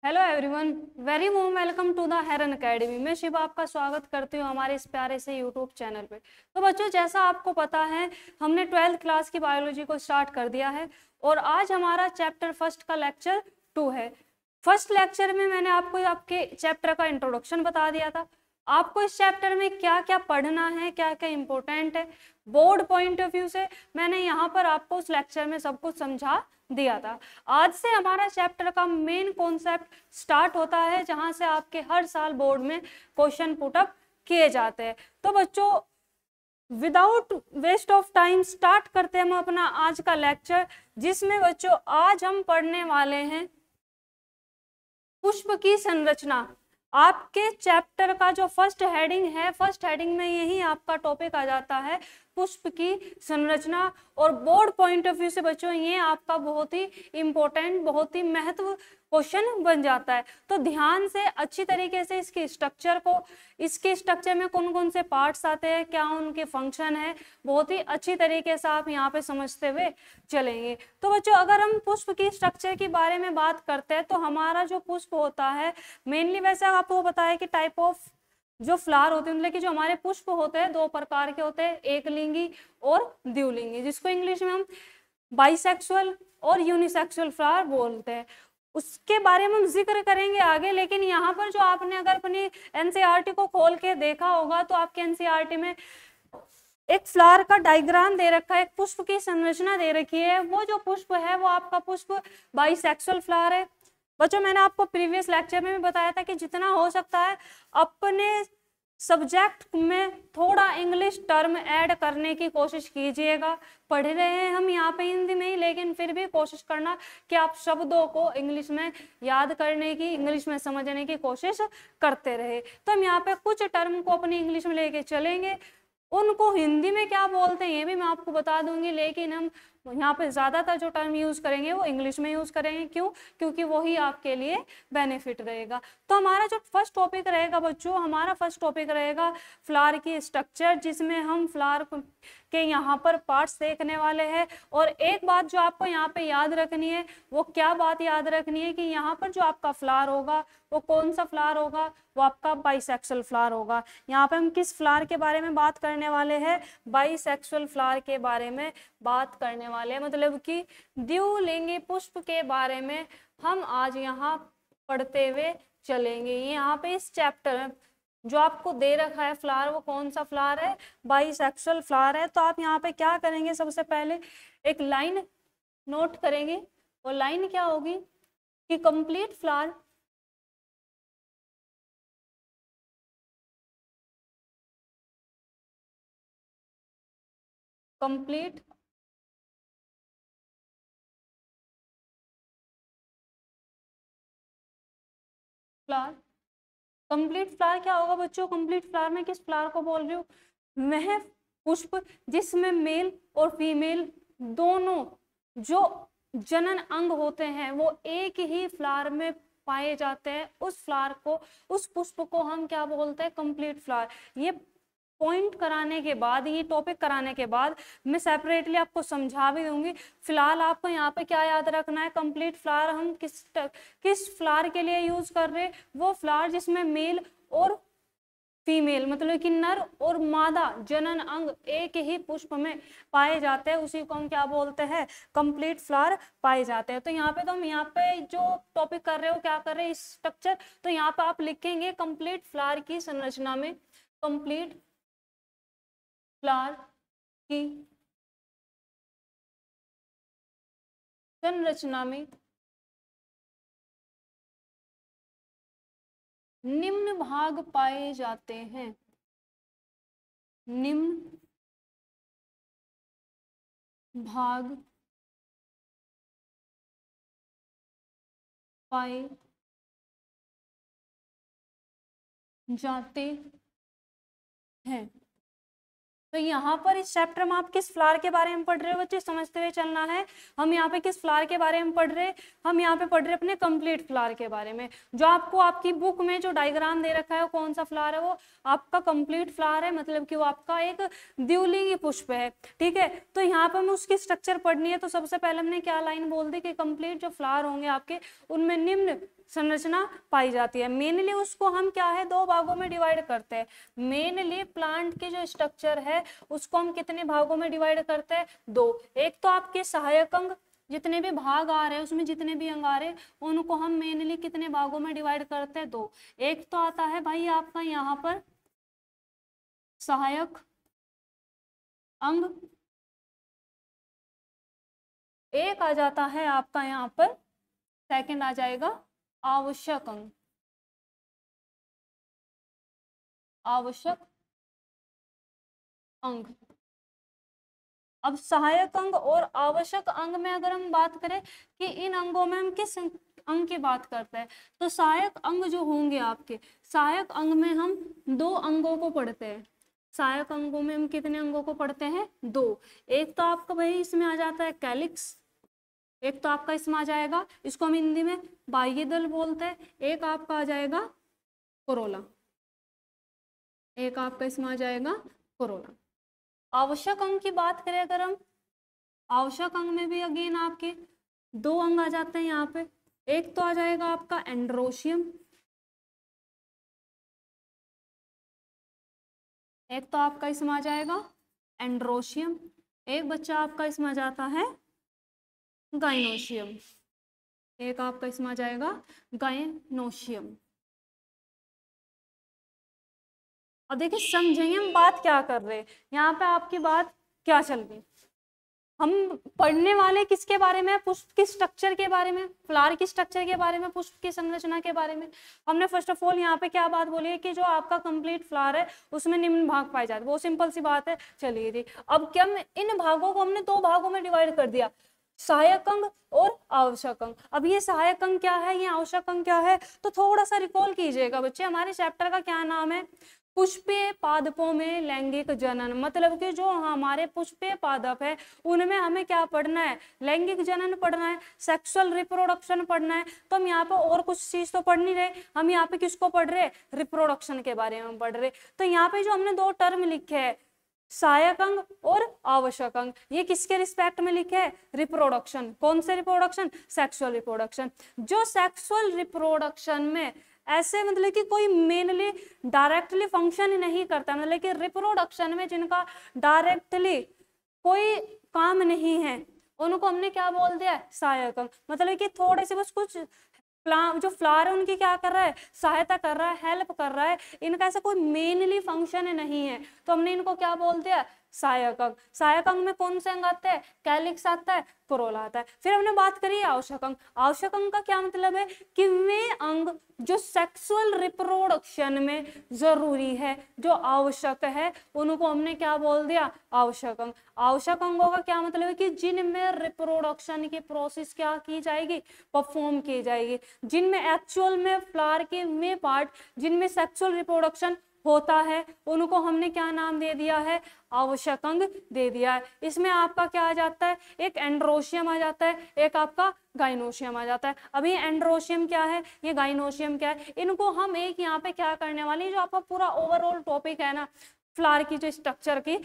Hello everyone, very warm welcome to the Heron academy. मैं शिवा आपका स्वागत करती हूँ हमारे इस प्यारे से यूट्यूब चैनल पे। तो बच्चों, जैसा आपको पता है, हमने 12th क्लास की बायोलॉजी को स्टार्ट कर दिया है और आज हमारा चैप्टर फर्स्ट का लेक्चर 2 है। फर्स्ट लेक्चर में मैंने आपको आपके चैप्टर का इंट्रोडक्शन बता दिया था, आपको इस चैप्टर में क्या क्या पढ़ना है, क्या क्या इंपॉर्टेंट है बोर्ड पॉइंट ऑफ व्यू से। मैंने यहाँ पर आपको उस लेक्चर में सब कुछ समझा दिया था। आज से हमारा चैप्टर का मेन कॉन्सेप्ट स्टार्ट होता है, जहां से आपके हर साल बोर्ड में क्वेश्चन पुटअप किए जाते हैं। तो बच्चों, without waste of time start करते हैं हम अपना आज का लेक्चर, जिसमें बच्चों आज हम पढ़ने वाले हैं पुष्प की संरचना। आपके चैप्टर का जो फर्स्ट हेडिंग है, फर्स्ट हेडिंग में यही आपका टॉपिक आ जाता है, पुष्प की संरचना। और बोर्ड पॉइंट ऑफ व्यू से बच्चों ये आपका बहुत ही इंपॉर्टेंट, बहुत ही महत्व क्वेश्चन बन जाता है। तो ध्यान से अच्छी तरीके से इसके स्ट्रक्चर को, इसके स्ट्रक्चर में कौन कौन से पार्ट्स आते हैं, क्या उनके फंक्शन है, बहुत ही अच्छी तरीके से आप यहाँ पे समझते हुए चलेंगे। तो बच्चों, अगर हम पुष्प की स्ट्रक्चर के बारे में बात करते हैं तो हमारा जो पुष्प होता है मेनली, वैसे आपको पता है कि टाइप ऑफ जो फ्लावर होते हैं, मतलब कि जो हमारे पुष्प होते हैं दो प्रकार के होते हैं, एक लिंगी और द्विलिंगी, जिसको इंग्लिश में हम बाइसेक्सुअल और यूनिसेक्सुअल फ्लावर बोलते हैं। उसके बारे में हम जिक्र करेंगे आगे, लेकिन यहाँ पर जो आपने अगर अपनी एनसीईआरटी को खोल के देखा होगा तो आपके एनसीईआरटी में एक फ्लावर का डायग्राम दे रखा है, एक पुष्प की संरचना दे रखी है। वो जो पुष्प है वो आपका पुष्प बाइसेक्सुअल फ्लावर है। बच्चों, मैंने आपको प्रीवियस लेक्चर में भी बताया था कि जितना हो सकता है अपने सब्जेक्ट में थोड़ा इंग्लिश टर्म ऐड करने की कोशिश कीजिएगा। पढ़ रहे हैं हम यहाँ पे हिंदी में ही, लेकिन फिर भी कोशिश करना कि आप शब्दों को इंग्लिश में याद करने की, इंग्लिश में समझने की कोशिश करते रहे। तो हम यहाँ पे कुछ टर्म को अपनी इंग्लिश में लेके चलेंगे, उनको हिंदी में क्या बोलते हैं ये भी मैं आपको बता दूंगी, लेकिन हम यहाँ पे ज्यादातर जो टर्म यूज करेंगे वो इंग्लिश में यूज करेंगे। क्यों? क्योंकि वही आपके लिए बेनिफिट रहेगा। तो हमारा जो फर्स्ट टॉपिक रहेगा बच्चों, हमारा फर्स्ट टॉपिक रहेगा फ्लावर की स्ट्रक्चर, जिसमें हम फ्लावर के यहाँ पर पार्ट्स देखने वाले हैं। और एक बात जो आपको यहाँ पे याद रखनी है, वो क्या बात याद रखनी है कि यहाँ पर जो आपका फ्लावर होगा वो कौन सा फ्लावर होगा, वो आपका बाइसेक्सुअल फ्लावर होगा। यहाँ पे हम किस फ्लावर के बारे में बात करने वाले हैं? बाइसेक्सुअल फ्लावर के बारे में बात करने वाले हैं, मतलब कि द्विलिंगी पुष्प के बारे में हम आज यहाँ पढ़ते हुए चलेंगे। यहाँ पे इस चैप्टर में जो आपको दे रखा है फ्लावर, वो कौन सा फ्लावर है? बाइसेक्सुअल फ्लावर है। तो आप यहाँ पे क्या करेंगे, सबसे पहले एक लाइन नोट करेंगे। वो लाइन क्या होगी कि complete flower complete flower. Complete flower क्या होगा बच्चों? कंप्लीट फ्लावर में किस फ्लावर को बोल रही हूँ? वह पुष्प जिसमें मेल और फीमेल दोनों जो जनन अंग होते हैं वो एक ही फ्लावर में पाए जाते हैं, उस फ्लावर को, उस पुष्प को हम क्या बोलते हैं? Complete flower. ये पॉइंट कराने के बाद, ये टॉपिक कराने के बाद मैं सेपरेटली आपको समझा भी दूंगी। फिलहाल आपको यहाँ पे क्या याद रखना है? कंप्लीट फ्लावर हम किस फ्लावर के लिए यूज कर रहे हैं? वो फ्लावर जिसमें मेल और फीमेल, मतलब कि नर और मादा जनन अंग एक ही पुष्प में पाए जाते हैं, उसी को हम क्या बोलते हैं? कंप्लीट फ्लावर पाए जाते हैं। तो यहाँ पे, तो हम यहाँ पे जो टॉपिक कर रहे हो, क्या कर रहे हैं? स्ट्रक्चर। तो यहाँ पे आप लिखेंगे कंप्लीट फ्लावर की संरचना में, कंप्लीट फ्लावर की संरचना में निम्न भाग पाए जाते हैं। निम्न भाग पाए जाते हैं। तो यहाँ पर इस चैप्टर में आप किस फ्लावर के बारे में पढ़ रहे हो बच्चे? समझते हुए चलना है। हम यहाँ पे किस फ्लावर के बारे में पढ़ रहे हैं? हम यहाँ पे पढ़ रहे हैं अपने कंप्लीट फ्लावर के बारे में। जो आपको आपकी बुक में जो डायग्राम दे रखा है वो कौन सा फ्लावर है? वो आपका कंप्लीट फ्लावर है, मतलब कि वो आपका एक द्विलिंगी पुष्प है। ठीक है, तो यहाँ पर हमें उसकी स्ट्रक्चर पढ़नी है। तो सबसे पहले हमने क्या लाइन बोल दी कि कंप्लीट जो फ्लावर होंगे आपके, उनमें निम्न संरचना पाई जाती है। मेनली उसको हम क्या है, दो भागों में डिवाइड करते हैं। मेनली प्लांट के जो स्ट्रक्चर है उसको हम कितने भागों में डिवाइड करते हैं, दो। एक तो आपके सहायक अंग, जितने भी भाग आ रहे हैं उसमें जितने भी अंग आ रहे हैं उनको हम मेनली कितने भागों में डिवाइड करते हैं, दो। एक तो आता है भाई आपका यहाँ पर सहायक अंग, एक आ जाता है आपका यहाँ पर सेकंड आ जाएगा आवश्यक अंग। आवश्यक अंग। अब सहायक अंग और आवश्यक अंग में अगर हम बात करें कि इन अंगों में हम किस अंग की बात करते हैं, तो सहायक अंग जो होंगे आपके, सहायक अंग में हम दो अंगों को पढ़ते हैं। सहायक अंगों में हम कितने अंगों को पढ़ते हैं, दो। एक तो आपका भाई इसमें आ जाता है कैलिक्स, एक तो आपका इसमें आ जाएगा, इसको हम हिंदी में बाह्य दल बोलते हैं। एक आपका आ जाएगा कोरोला, एक आपका इसमें आ जाएगा कोरोला। आवश्यक अंग की बात करें अगर हम, आवश्यक अंग में भी अगेन आपके दो अंग आ जाते हैं यहाँ पे। एक तो आ जाएगा आपका एंड्रोशियम, एक तो आपका इसमें आ जाएगा एंड्रोशियम, एक बच्चा आपका इसमें आ जाता है गाइनोशियम, एक आपका इसमें आ जाएगा गाइनोशियम। अब देखिए समझेंगे हम बात क्या कर रहे हैं, यहाँ पे आपकी बात क्या चल रही। हम पढ़ने वाले किसके बारे में, पुष्प की स्ट्रक्चर के बारे में, फ्लावर की स्ट्रक्चर के बारे में, पुष्प की संरचना के बारे में। हमने फर्स्ट ऑफ ऑल यहाँ पे क्या बात बोली है कि जो आपका कंप्लीट फ्लावर है उसमें निम्न भाग पाए जाते हैं, वो सिंपल सी बात है। चलिए जी, अब क्या इन भागों को हमने दो भागों में डिवाइड कर दिया, सहायक अंग और आवश्यक अंग। अब ये सहायक अंग क्या है, ये आवश्यक अंग क्या है, तो थोड़ा सा रिकॉल कीजिएगा बच्चे, हमारे चैप्टर का क्या नाम है, पुष्पीय पादपों में लैंगिक जनन। मतलब कि जो हमारे पुष्पीय पादप है उनमें हमें क्या पढ़ना है, लैंगिक जनन पढ़ना है, सेक्सुअल रिप्रोडक्शन पढ़ना है। तो हम यहाँ पे और कुछ चीज तो पढ़ नहीं रहे, हम यहाँ पे किसको पढ़ रहे, रिप्रोडक्शन के बारे में पढ़ रहे। तो यहाँ पे जो हमने दो टर्म लिखे हैं, सहायक अंग और आवश्यक अंग, ये किसके रिस्पेक्ट में लिखे है, रिप्रोडक्शन। कौन से रिप्रोडक्शन, सेक्सुअल रिप्रोडक्शन। जो सेक्सुअल रिप्रोडक्शन में ऐसे मतलब कि कोई मेनली डायरेक्टली फंक्शन ही नहीं करता, मतलब कि रिप्रोडक्शन में जिनका डायरेक्टली कोई काम नहीं है उनको हमने क्या बोल दिया, सहायक अंग। मतलब कि थोड़े से बस कुछ जो फ्लावर है उनकी क्या कर रहा है, सहायता कर रहा है, हेल्प कर रहा है, इनका ऐसा कोई मेनली फंक्शन नहीं है, तो हमने इनको क्या बोल दिया, सहायक अंग। सहायक अंग में कौन से अंग आते हैं, कैलिक्स आता है, कोरोला आता है। फिर हमने बात करी आवश्यक अंग। आवश्यक अंग का क्या मतलब है कि वे अंग जो सेक्सुअल रिप्रोडक्शन में जरूरी है, जो आवश्यक है, उनको हमने क्या बोल दिया, आवश्यक अंग। आवश्यक अंगों का क्या मतलब है कि जिनमें रिप्रोडक्शन की प्रोसेस क्या की जाएगी, परफॉर्म की जाएगी, जिनमें एक्चुअल में फ्लावर के वे पार्ट जिनमें सेक्सुअल रिप्रोडक्शन होता है उनको हमने क्या नाम दे दिया है, आवश्यक अंग दे दिया है। इसमें आपका क्या आ जाता है, एक एंड्रोशियम आ जाता है, एक आपका गाइनोशियम आ जाता है। अभी एंड्रोशियम क्या है, ये गाइनोशियम क्या है, इनको हम एक यहाँ पे क्या करने वाले हैं, जो आपका पूरा ओवरऑल टॉपिक है ना फ्लावर की जो स्ट्रक्चर की,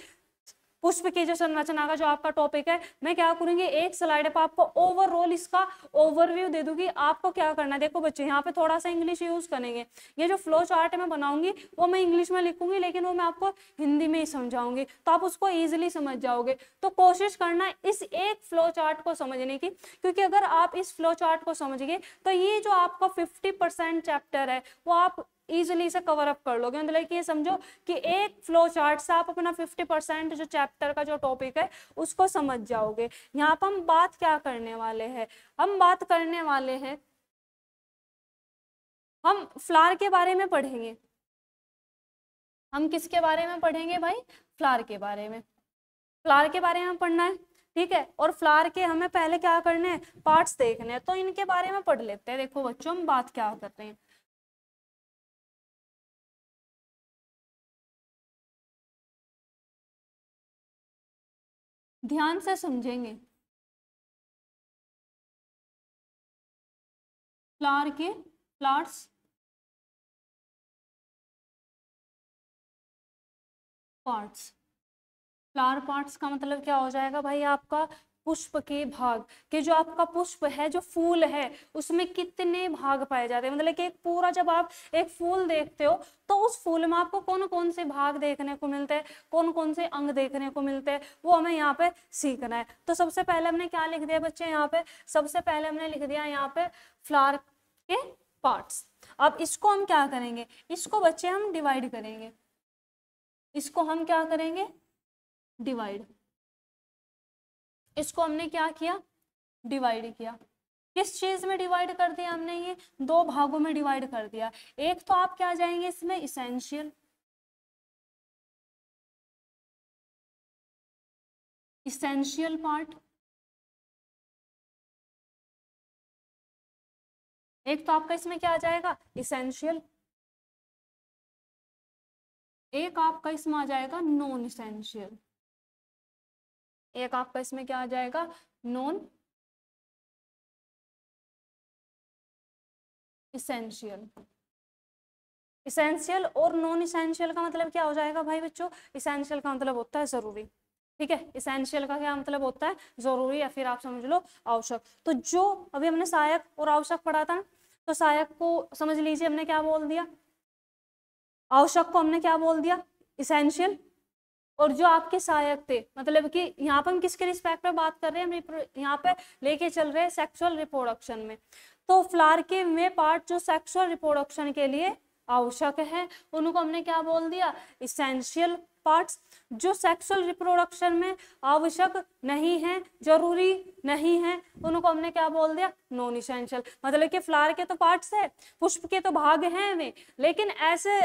पुष्प की जो संरचना का जो आपका टॉपिक है, मैं क्या करूंगी एक स्लाइड पे आपको ओवरऑल इसका ओवरव्यू दे दूंगी। आपको क्या करना है, देखो बच्चे यहाँ पे थोड़ा सा इंग्लिश यूज करेंगे, ये जो फ्लो चार्ट मैं बनाऊंगी वो मैं इंग्लिश में लिखूंगी, लेकिन वो मैं आपको हिंदी में ही समझाऊंगी, तो आप उसको ईजिली समझ जाओगे। तो कोशिश करना इस एक फ्लो चार्ट को समझने की, क्योंकि अगर आप इस फ्लो चार्ट को समझ गए तो ये जो आपका 50% चैप्टर है वो आप इजिली से कवर अप कर लोगे। मतलब कि ये समझो कि एक फ्लो चार्ट से आप अपना 50% जो चैप्टर का जो टॉपिक है उसको समझ जाओगे। यहाँ पर हम बात क्या करने वाले हैं, हम बात करने वाले हैं, हम फ्लावर के बारे में पढ़ेंगे। हम किसके बारे में पढ़ेंगे भाई, फ्लावर के बारे में। फ्लावर के बारे में पढ़ना है, ठीक है। और फ्लावर के हमें पहले क्या करने हैं, पार्ट्स देखने हैं, तो इनके बारे में पढ़ लेते हैं। देखो बच्चों हम बात क्या कर रहे हैं, ध्यान से समझेंगे। फ्लावर के फ्लावर्स पार्ट्स, फ्लावर पार्ट्स का मतलब क्या हो जाएगा भाई आपका, पुष्प के भाग कि जो आपका पुष्प है, जो फूल है, उसमें कितने भाग पाए जाते हैं। मतलब कि एक पूरा जब आप एक फूल देखते हो तो उस फूल में आपको कौन कौन से भाग देखने को मिलते हैं, कौन कौन से अंग देखने को मिलते हैं, वो हमें यहाँ पे सीखना है। तो सबसे पहले हमने क्या लिख दिया बच्चे यहाँ पे, सबसे पहले हमने लिख दिया यहाँ पे फ्लावर के पार्ट्स। अब इसको हम क्या करेंगे, इसको बच्चे हम डिवाइड करेंगे, इसको हम क्या करेंगे, डिवाइड। इसको हमने क्या किया, डिवाइड किया। किस चीज में डिवाइड कर दिया हमने, ये दो भागों में डिवाइड कर दिया। एक तो आप क्या जाएंगे इसमें, इसेंशियल, इसेंशियल पार्ट। एक तो आपका इसमें क्या आ जाएगा, इसेंशियल। एक आपका इसमें आ जाएगा नॉन इसेंशियल। एक आपका इसमें क्या आ जाएगा, नॉन इसेंशियल। इसेंशियल और नॉन इसेंशियल का मतलब क्या हो जाएगा भाई बच्चों, इसेंशियल का मतलब होता है जरूरी, ठीक है। इसेंशियल का क्या मतलब होता है, जरूरी, या फिर आप समझ लो आवश्यक। तो जो अभी हमने सहायक और आवश्यक पढ़ा था, तो सहायक को समझ लीजिए हमने क्या बोल दिया, आवश्यक को हमने क्या बोल दिया, इसेंशियल। और जो आपके सहायक थे, मतलब कि यहाँ पर हम किसके रिस्पेक्ट में बात कर रहे हैं, हम यहाँ पे लेके चल रहे हैं सेक्सुअल रिप्रोडक्शन में। तो फ्लावर के वे पार्ट जो सेक्सुअल रिप्रोडक्शन के लिए आवश्यक है, उनको हमने क्या बोल दिया, इसेंशियल पार्ट्स। जो सेक्सुअल रिप्रोडक्शन में आवश्यक नहीं है, जरूरी नहीं है, उनको हमने क्या बोल दिया, नॉन इसेंशियल। मतलब कि फ्लावर के तो पार्ट्स है, पुष्प के तो भाग हैं वे, लेकिन ऐसे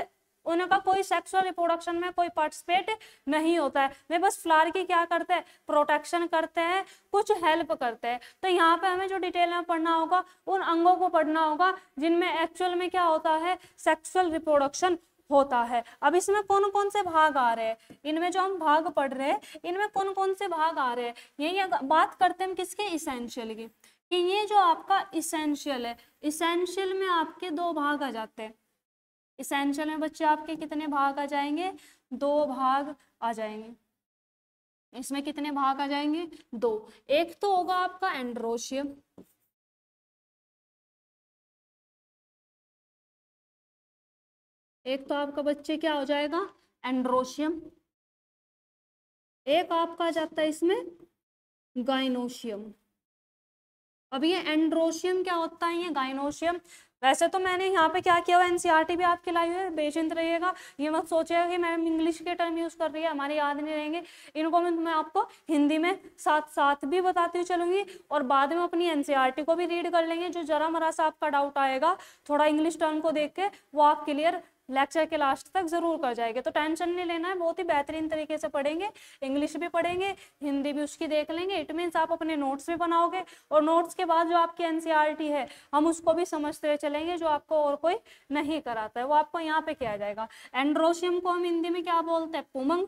उनका कोई सेक्सुअल रिप्रोडक्शन में कोई पार्टिसिपेट नहीं होता है, वे बस फ्लावर की क्या करते हैं, प्रोटेक्शन करते हैं, कुछ हेल्प करते हैं। तो यहाँ पे हमें जो डिटेल में पढ़ना होगा, उन अंगों को पढ़ना होगा जिनमें एक्चुअल में क्या होता है, सेक्सुअल रिप्रोडक्शन होता है। अब इसमें कौन कौन से भाग आ रहे हैं, इनमें जो हम भाग पढ़ रहे हैं, इनमें कौन कौन से भाग आ रहे हैं, ये बात करते हैं हम किसके, इसेंशियल की। कि ये जो आपका इसेंशियल है, इसेंशियल में आपके दो भाग आ जाते हैं। इसेंशियल में बच्चे आपके कितने भाग आ जाएंगे, दो भाग आ जाएंगे। इसमें कितने भाग आ जाएंगे, दो। एक तो होगा आपका एंड्रोशियम, एक तो आपका बच्चे क्या हो जाएगा, एंड्रोशियम। एक आपका आ जाता है इसमें गाइनोशियम। अब ये एंड्रोशियम क्या होता है, ये गाइनोशियम। वैसे तो मैंने यहाँ पे क्या किया हुआ, एनसीईआरटी भी आपके लाई हुई है, बेचिंत रहिएगा, ये मत सोचिएगा कि मैम इंग्लिश के टर्म यूज कर रही है, हमारे याद नहीं रहेंगे। इनको मैं आपको हिंदी में साथ साथ भी बताती हुई चलूंगी, और बाद में अपनी एनसीईआरटी को भी रीड कर लेंगे। जो जरा मरा सा आपका डाउट आएगा थोड़ा इंग्लिश टर्म को देख के, वो आप क्लियर लेक्चर के लास्ट तक जरूर कर जाएंगे। तो टेंशन नहीं लेना है, बहुत ही बेहतरीन तरीके से पढ़ेंगे, इंग्लिश भी पढ़ेंगे, हिंदी भी उसकी देख लेंगे। इट मीन्स आप अपने नोट्स भी बनाओगे, और नोट्स के बाद जो आपकी एनसीईआरटी है हम उसको भी समझते हुए चलेंगे, जो आपको और कोई नहीं कराता है वो आपको यहाँ पे किया जाएगा। एंड्रोशियम को हम हिंदी में क्या बोलते हैं, पुमंग।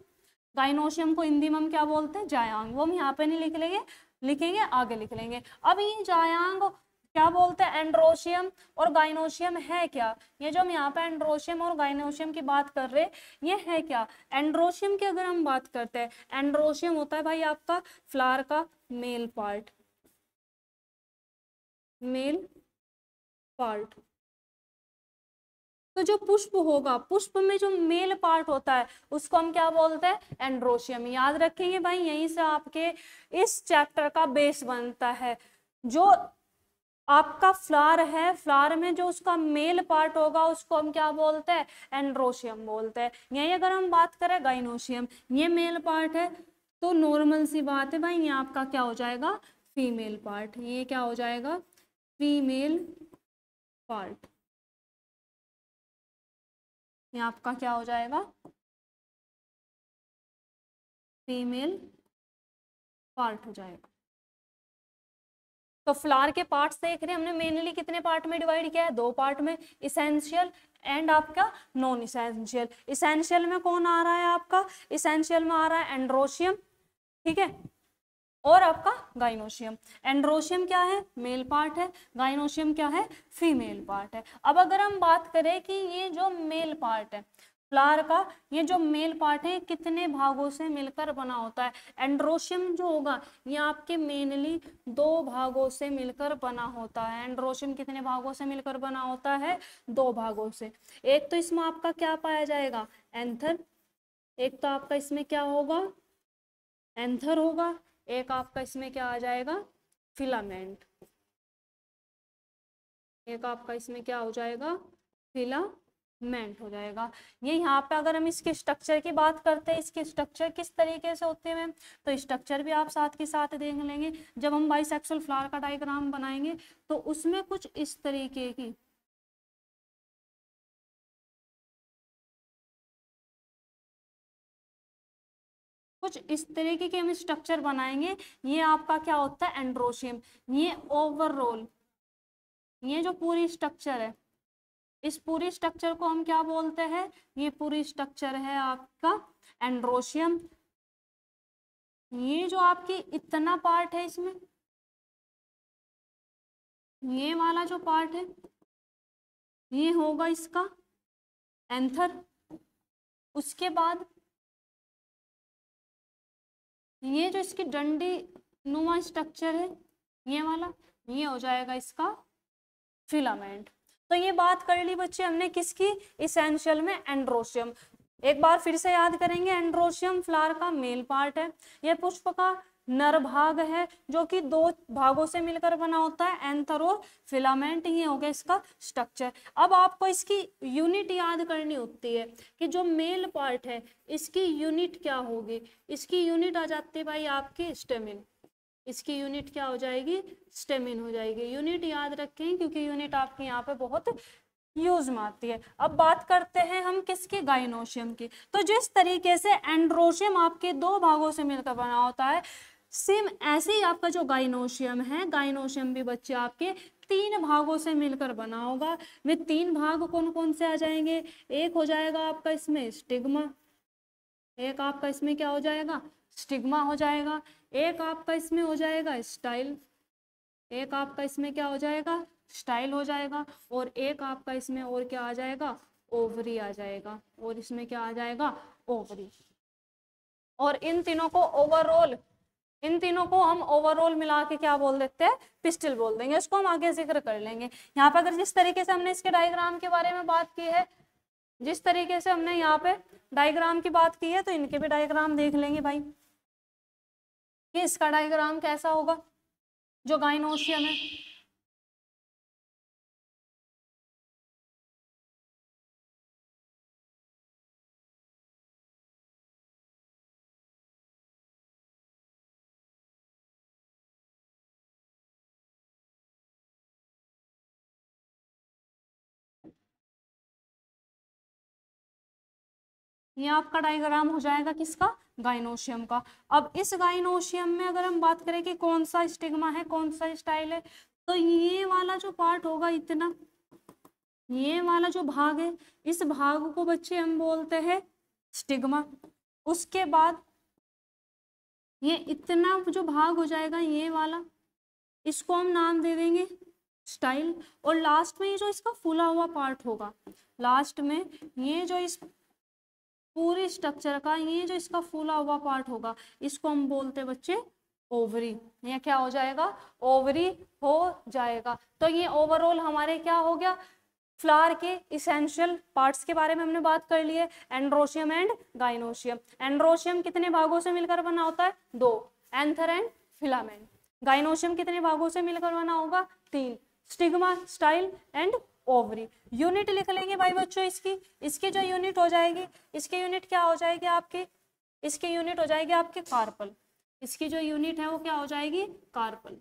गाइनोशियम को हिंदी में हम क्या बोलते हैं, जायांग। वो हम यहाँ पे नहीं लिख लेंगे, लिखेंगे आगे लिख लेंगे। अब ये जायांग क्या बोलते हैं, एंड्रोशियम और गाइनोशियम है क्या, ये जो हम यहाँ पे एंड्रोशियम और गाइनोशियम की बात कर रहे हैं, ये है क्या। एंड्रोशियम की अगर हम बात करते हैं, एंड्रोशियम होता है भाई आपका फ्लावर का मेल पार्ट, मेल पार्ट। तो जो पुष्प होगा, पुष्प में जो मेल पार्ट होता है उसको हम क्या बोलते हैं, एंड्रोशियम। याद रखेंगे भाई, यहीं से आपके इस चैप्टर का बेस बनता है। जो आपका फ्लावर है, फ्लावर में जो उसका मेल पार्ट होगा उसको हम क्या बोलते हैं, एंड्रोशियम बोलते हैं। यही अगर हम बात करें गाइनोशियम, ये मेल पार्ट है, तो नॉर्मल सी बात है भाई, ये आपका क्या हो जाएगा, फीमेल पार्ट। ये क्या हो जाएगा, फीमेल पार्ट। ये आपका क्या हो जाएगा, फीमेल पार्ट हो जाएगा। तो फ्लावर के पार्ट्स देख रहे हैं हमने, मेनली कितने पार्ट में डिवाइड किया है, दो पार्ट में, इसेंशियल एंड आपका नॉन इसेंशियल। इसेंशियल में कौन आ रहा है आपका, इसेंशियल में आ रहा है एंड्रोशियम, ठीक है, और आपका गाइनोशियम। एंड्रोशियम क्या है, मेल पार्ट है, गाइनोशियम क्या है, फीमेल पार्ट है। अब अगर हम बात करें कि ये जो मेल पार्ट है, फ्लावर का ये जो मेल पार्ट है कितने भागों से मिलकर बना होता है। एंड्रोशियम जो होगा ये आपके मेनली 2 भागों से मिलकर बना होता है। एंड्रोशियम कितने भागों से मिलकर बना होता है? 2 भागों से। एक तो इसमें आपका क्या पाया जाएगा? एंथर। एक तो आपका इसमें क्या होगा? एंथर होगा। एक आपका इसमें क्या आ जाएगा? फिलामेंट। एक आपका इसमें क्या हो जाएगा? फिलामेंट हो जाएगा। ये यहाँ पे अगर हम इसके स्ट्रक्चर की बात करते हैं, इसके स्ट्रक्चर किस तरीके से होते हैं, तो स्ट्रक्चर भी आप साथ के साथ देख लेंगे। जब हम बाइसेक्सुअल फ्लावर का डायग्राम बनाएंगे तो उसमें कुछ इस तरीके की हम स्ट्रक्चर बनाएंगे। ये आपका क्या होता है? एंड्रोशियम। ये ओवरऑल ये जो पूरी स्ट्रक्चर है, इस पूरी स्ट्रक्चर को हम क्या बोलते हैं? ये पूरी स्ट्रक्चर है आपका एंड्रोशियम। ये जो आपकी इतना पार्ट है इसमें, ये वाला जो पार्ट है ये होगा इसका एंथर। उसके बाद ये जो इसकी डंडी नुमा स्ट्रक्चर है ये वाला, ये हो जाएगा इसका फिलामेंट। तो ये बात कर ली बच्चे हमने किसकी? इसेंशियल में एंड्रोशियम। एक बार फिर से याद करेंगे, एंड्रोशियम फ्लावर का मेल पार्ट है। यह पुष्प का नर भाग है जो कि 2 भागों से मिलकर बना होता है, एंथर और फिलामेंट। ये हो गया इसका स्ट्रक्चर। अब आपको इसकी यूनिट याद करनी होती है कि जो मेल पार्ट है इसकी यूनिट क्या होगी। इसकी यूनिट आ जाती है भाई आपकी स्टेमिन। इसकी यूनिट क्या हो जाएगी? स्टेमिन हो जाएगी। यूनिट याद रखें क्योंकि यूनिट आपके यहाँ पे बहुत यूज में आती है। अब बात करते हैं हम किसकी? गाइनोशियम की। तो जिस तरीके से एंड्रोशियम आपके 2 भागों से मिलकर बना होता है, सेम ऐसे ही आपका जो गाइनोशियम है, गाइनोशियम भी बच्चे आपके 3 भागों से मिलकर बना होगा। वे 3 भाग कौन कौन से आ जाएंगे? एक हो जाएगा आपका इसमें स्टिग्मा। एक आपका इसमें क्या हो जाएगा? स्टिग्मा हो जाएगा। एक आपका इसमें हो जाएगा स्टाइल। एक आपका इसमें क्या हो जाएगा? स्टाइल हो जाएगा। और एक आपका इसमें और क्या आ जाएगा? ओवरी आ जाएगा। और इसमें क्या आ जाएगा? ओवरी। और इन तीनों को हम ओवरऑल मिला के क्या बोल देते हैं? पिस्टल बोल देंगे। इसको हम आगे जिक्र कर लेंगे। यहाँ पे अगर जिस तरीके से हमने इसके डायग्राम के बारे में बात की है, जिस तरीके से हमने यहाँ पे डायग्राम की बात की है, तो इनके भी डायग्राम देख लेंगे भाई कि इसका डायग्राम कैसा होगा जो गाइनोशियम है। ये आपका डायग्राम हो जाएगा किसका? गाइनोशियम का। अब इस गाइनोशियम में अगर हम बात करें कि कौन सा स्टिग्मा है, कौन सा स्टाइल है, तो ये वाला जो पार्ट होगा इतना, ये वाला जो भाग है, इस भाग को बच्चे हम बोलते हैं स्टिग्मा। उसके बाद ये इतना जो भाग हो जाएगा ये वाला, इसको हम नाम दे देंगे स्टाइल। और लास्ट में ये जो इसका फूला हुआ पार्ट होगा, लास्ट में ये जो इस पूरी स्ट्रक्चर का ये जो इसका फूला हुआ पार्ट होगा, इसको हम बोलते हैं बच्चे ओवरी। ये क्या हो जाएगा? ओवरी हो जाएगा। तो ये ओवरऑल हमारे क्या हो गया? फ्लावर के इसेंशियल पार्ट्स के बारे में हमने बात कर ली है, एंड्रोशियम एंड गाइनोशियम। एंड्रोशियम कितने भागों से मिलकर बना होता है? 2, एंथर एंड फिलामेंट। गाइनोशियम कितने भागों से मिलकर बना होगा? 3, stigma, style and ovary. Unit लिख लेंगे भाई बच्चों इसकी जो यूनिट हो जाएगी, इसकी यूनिट क्या हो जाएगी आपकी? इसकी यूनिट हो जाएगी आपके कार्पल। इसकी जो यूनिट है वो क्या हो जाएगी? कार्पल।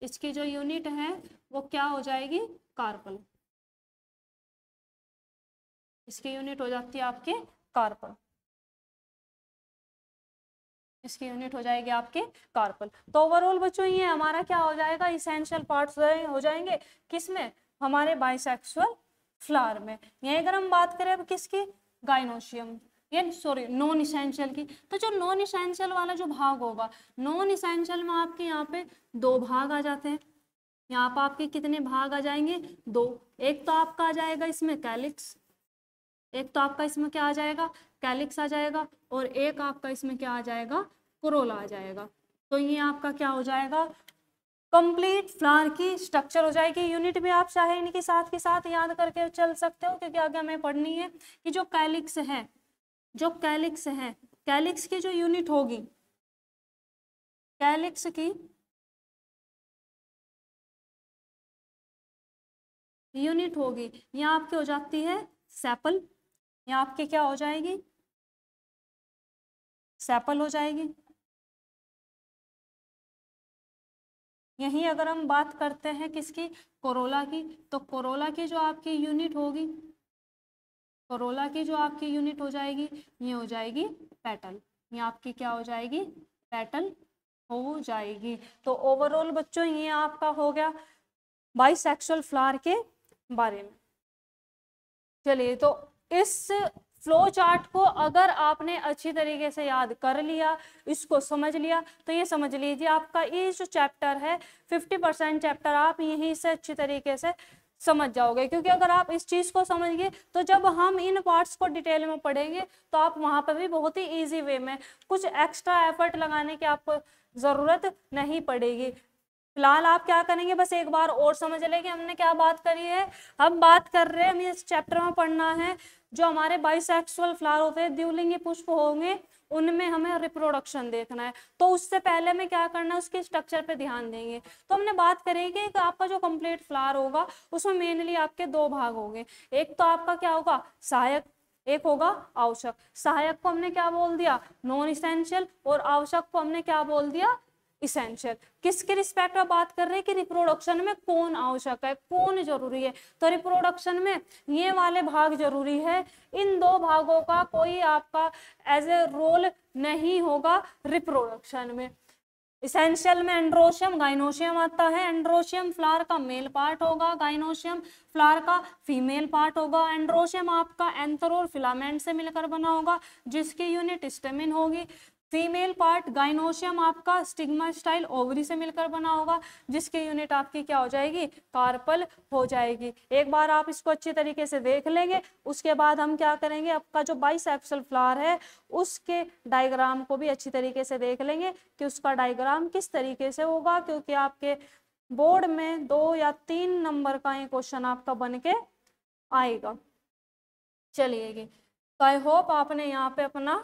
इसकी जो यूनिट है वो क्या हो जाएगी? कार्पल। इसकी यूनिट हो जाती है आपके कार्पल। इसकी यूनिट हो जाएगी आपके कार्पल। तो ओवरऑल बच्चों ये हमारा क्या हो जाएगा? इसेंशियल पार्ट्स हो जाएंगे किसमें? हमारे बाइसेक्सुअल फ्लावर में। ये अगर हम बात करें अब किसकी? गाइनोशियम, ये सॉरी नॉन इसेंशियल की। तो जो नॉन इसेंशियल वाला जो भाग होगा, नॉन इसेंशियल में आपके यहाँ पे 2 भाग आ जाते हैं। यहाँ पर आपके कितने भाग आ जाएंगे? 2। एक तो आपका आ जाएगा इसमें कैलिक्स, एक तो आपका इसमें क्या आ जाएगा, कैलिक्स आ जाएगा, और एक आपका इसमें क्या आ जाएगा, कोरोला आ जाएगा। तो ये आपका क्या हो जाएगा, कंप्लीट फ्लावर की स्ट्रक्चर हो जाएगी। यूनिट भी आप चाहे इनके साथ के साथ याद करके चल सकते हो, क्योंकि आगे हमें पढ़नी है कि जो कैलिक्स है, जो कैलिक्स है, कैलिक्स की जो यूनिट होगी, कैलिक्स की यूनिट होगी, ये आपकी हो जाती है सेपल। ये आपकी क्या हो जाएगी, सेपल हो जाएगी। यही अगर हम बात करते हैं किसकी, कोरोला की, तो कोरोला की जो आपकी यूनिट होगी, कोरोला की जो आपकी यूनिट हो जाएगी, ये हो जाएगी पेटल। ये आपकी क्या हो जाएगी, पेटल हो जाएगी। तो ओवरऑल बच्चों ये आपका हो गया बाइसेक्सुअल फ्लावर के बारे में। चलिए, तो इस फ्लो चार्ट को अगर आपने अच्छी तरीके से याद कर लिया, इसको समझ लिया, तो ये समझ लीजिए आपका ये जो चैप्टर है 50% चैप्टर आप यहीं से अच्छी तरीके से समझ जाओगे। क्योंकि अगर आप इस चीज को समझ गए तो जब हम इन पार्ट्स को डिटेल में पढ़ेंगे तो आप वहां पर भी बहुत ही इजी वे में, कुछ एक्स्ट्रा एफर्ट लगाने की आपको जरूरत नहीं पड़ेगी। फिलहाल आप क्या करेंगे, बस एक बार और समझ लेंगे हमने क्या बात करी है। हम बात कर रहे हैं, हमें इस चैप्टर में पढ़ना है जो हमारे बाइसेक्सुअल फ्लावर होते हैं, द्विलिंगी पुष्प होंगे, उनमें हमें रिप्रोडक्शन देखना है। तो उससे पहले में क्या करना है, उसके स्ट्रक्चर पे ध्यान देंगे। तो हमने बात करेंगे कि आपका जो कंप्लीट फ्लावर होगा उसमें मेनली आपके दो भाग होंगे। एक तो आपका क्या होगा, सहायक, एक होगा आवश्यक। सहायक को हमने क्या बोल दिया, नॉन इसेंशियल, और आवश्यक को हमने क्या बोल दिया, इसेंशियल। किसके रिस्पेक्ट में बात कर रहे हैं कि रिप्रोडक्शन में कौन आवश्यक है, कौन जरूरी है। तो रिप्रोडक्शन में ये वाले भाग जरूरी है, इन दो भागों का कोई आपका एज ए रोल नहीं होगा रिप्रोडक्शन में। इसेंशियल में एंड्रोशियम गाइनोशियम आता है। एंड्रोशियम फ्लावर का मेल पार्ट होगा, गाइनोशियम फ्लावर का फीमेल पार्ट होगा। एंड्रोशियम आपका एंथर फिलामेंट से मिलकर बना होगा, जिसकी यूनिट स्टेमिन होगी। फीमेल पार्ट गाइनोशियम आपका स्टिग्मा स्टाइल ओवरी से मिलकर बना होगा, जिसकी यूनिट आपकी क्या हो जाएगी, कार्पल हो जाएगी। एक बार आप इसको अच्छी तरीके से देख लेंगे, उसके बाद हम क्या करेंगे, आपका जो बाइसेक्सुअल फ्लावर है उसके डायग्राम को भी अच्छी तरीके से देख लेंगे कि उसका डायग्राम किस तरीके से होगा। क्योंकि आपके बोर्ड में 2 या 3 नंबर का ये क्वेश्चन आपका बन के आएगा। चलिए, तो आई होप आपने यहाँ पे अपना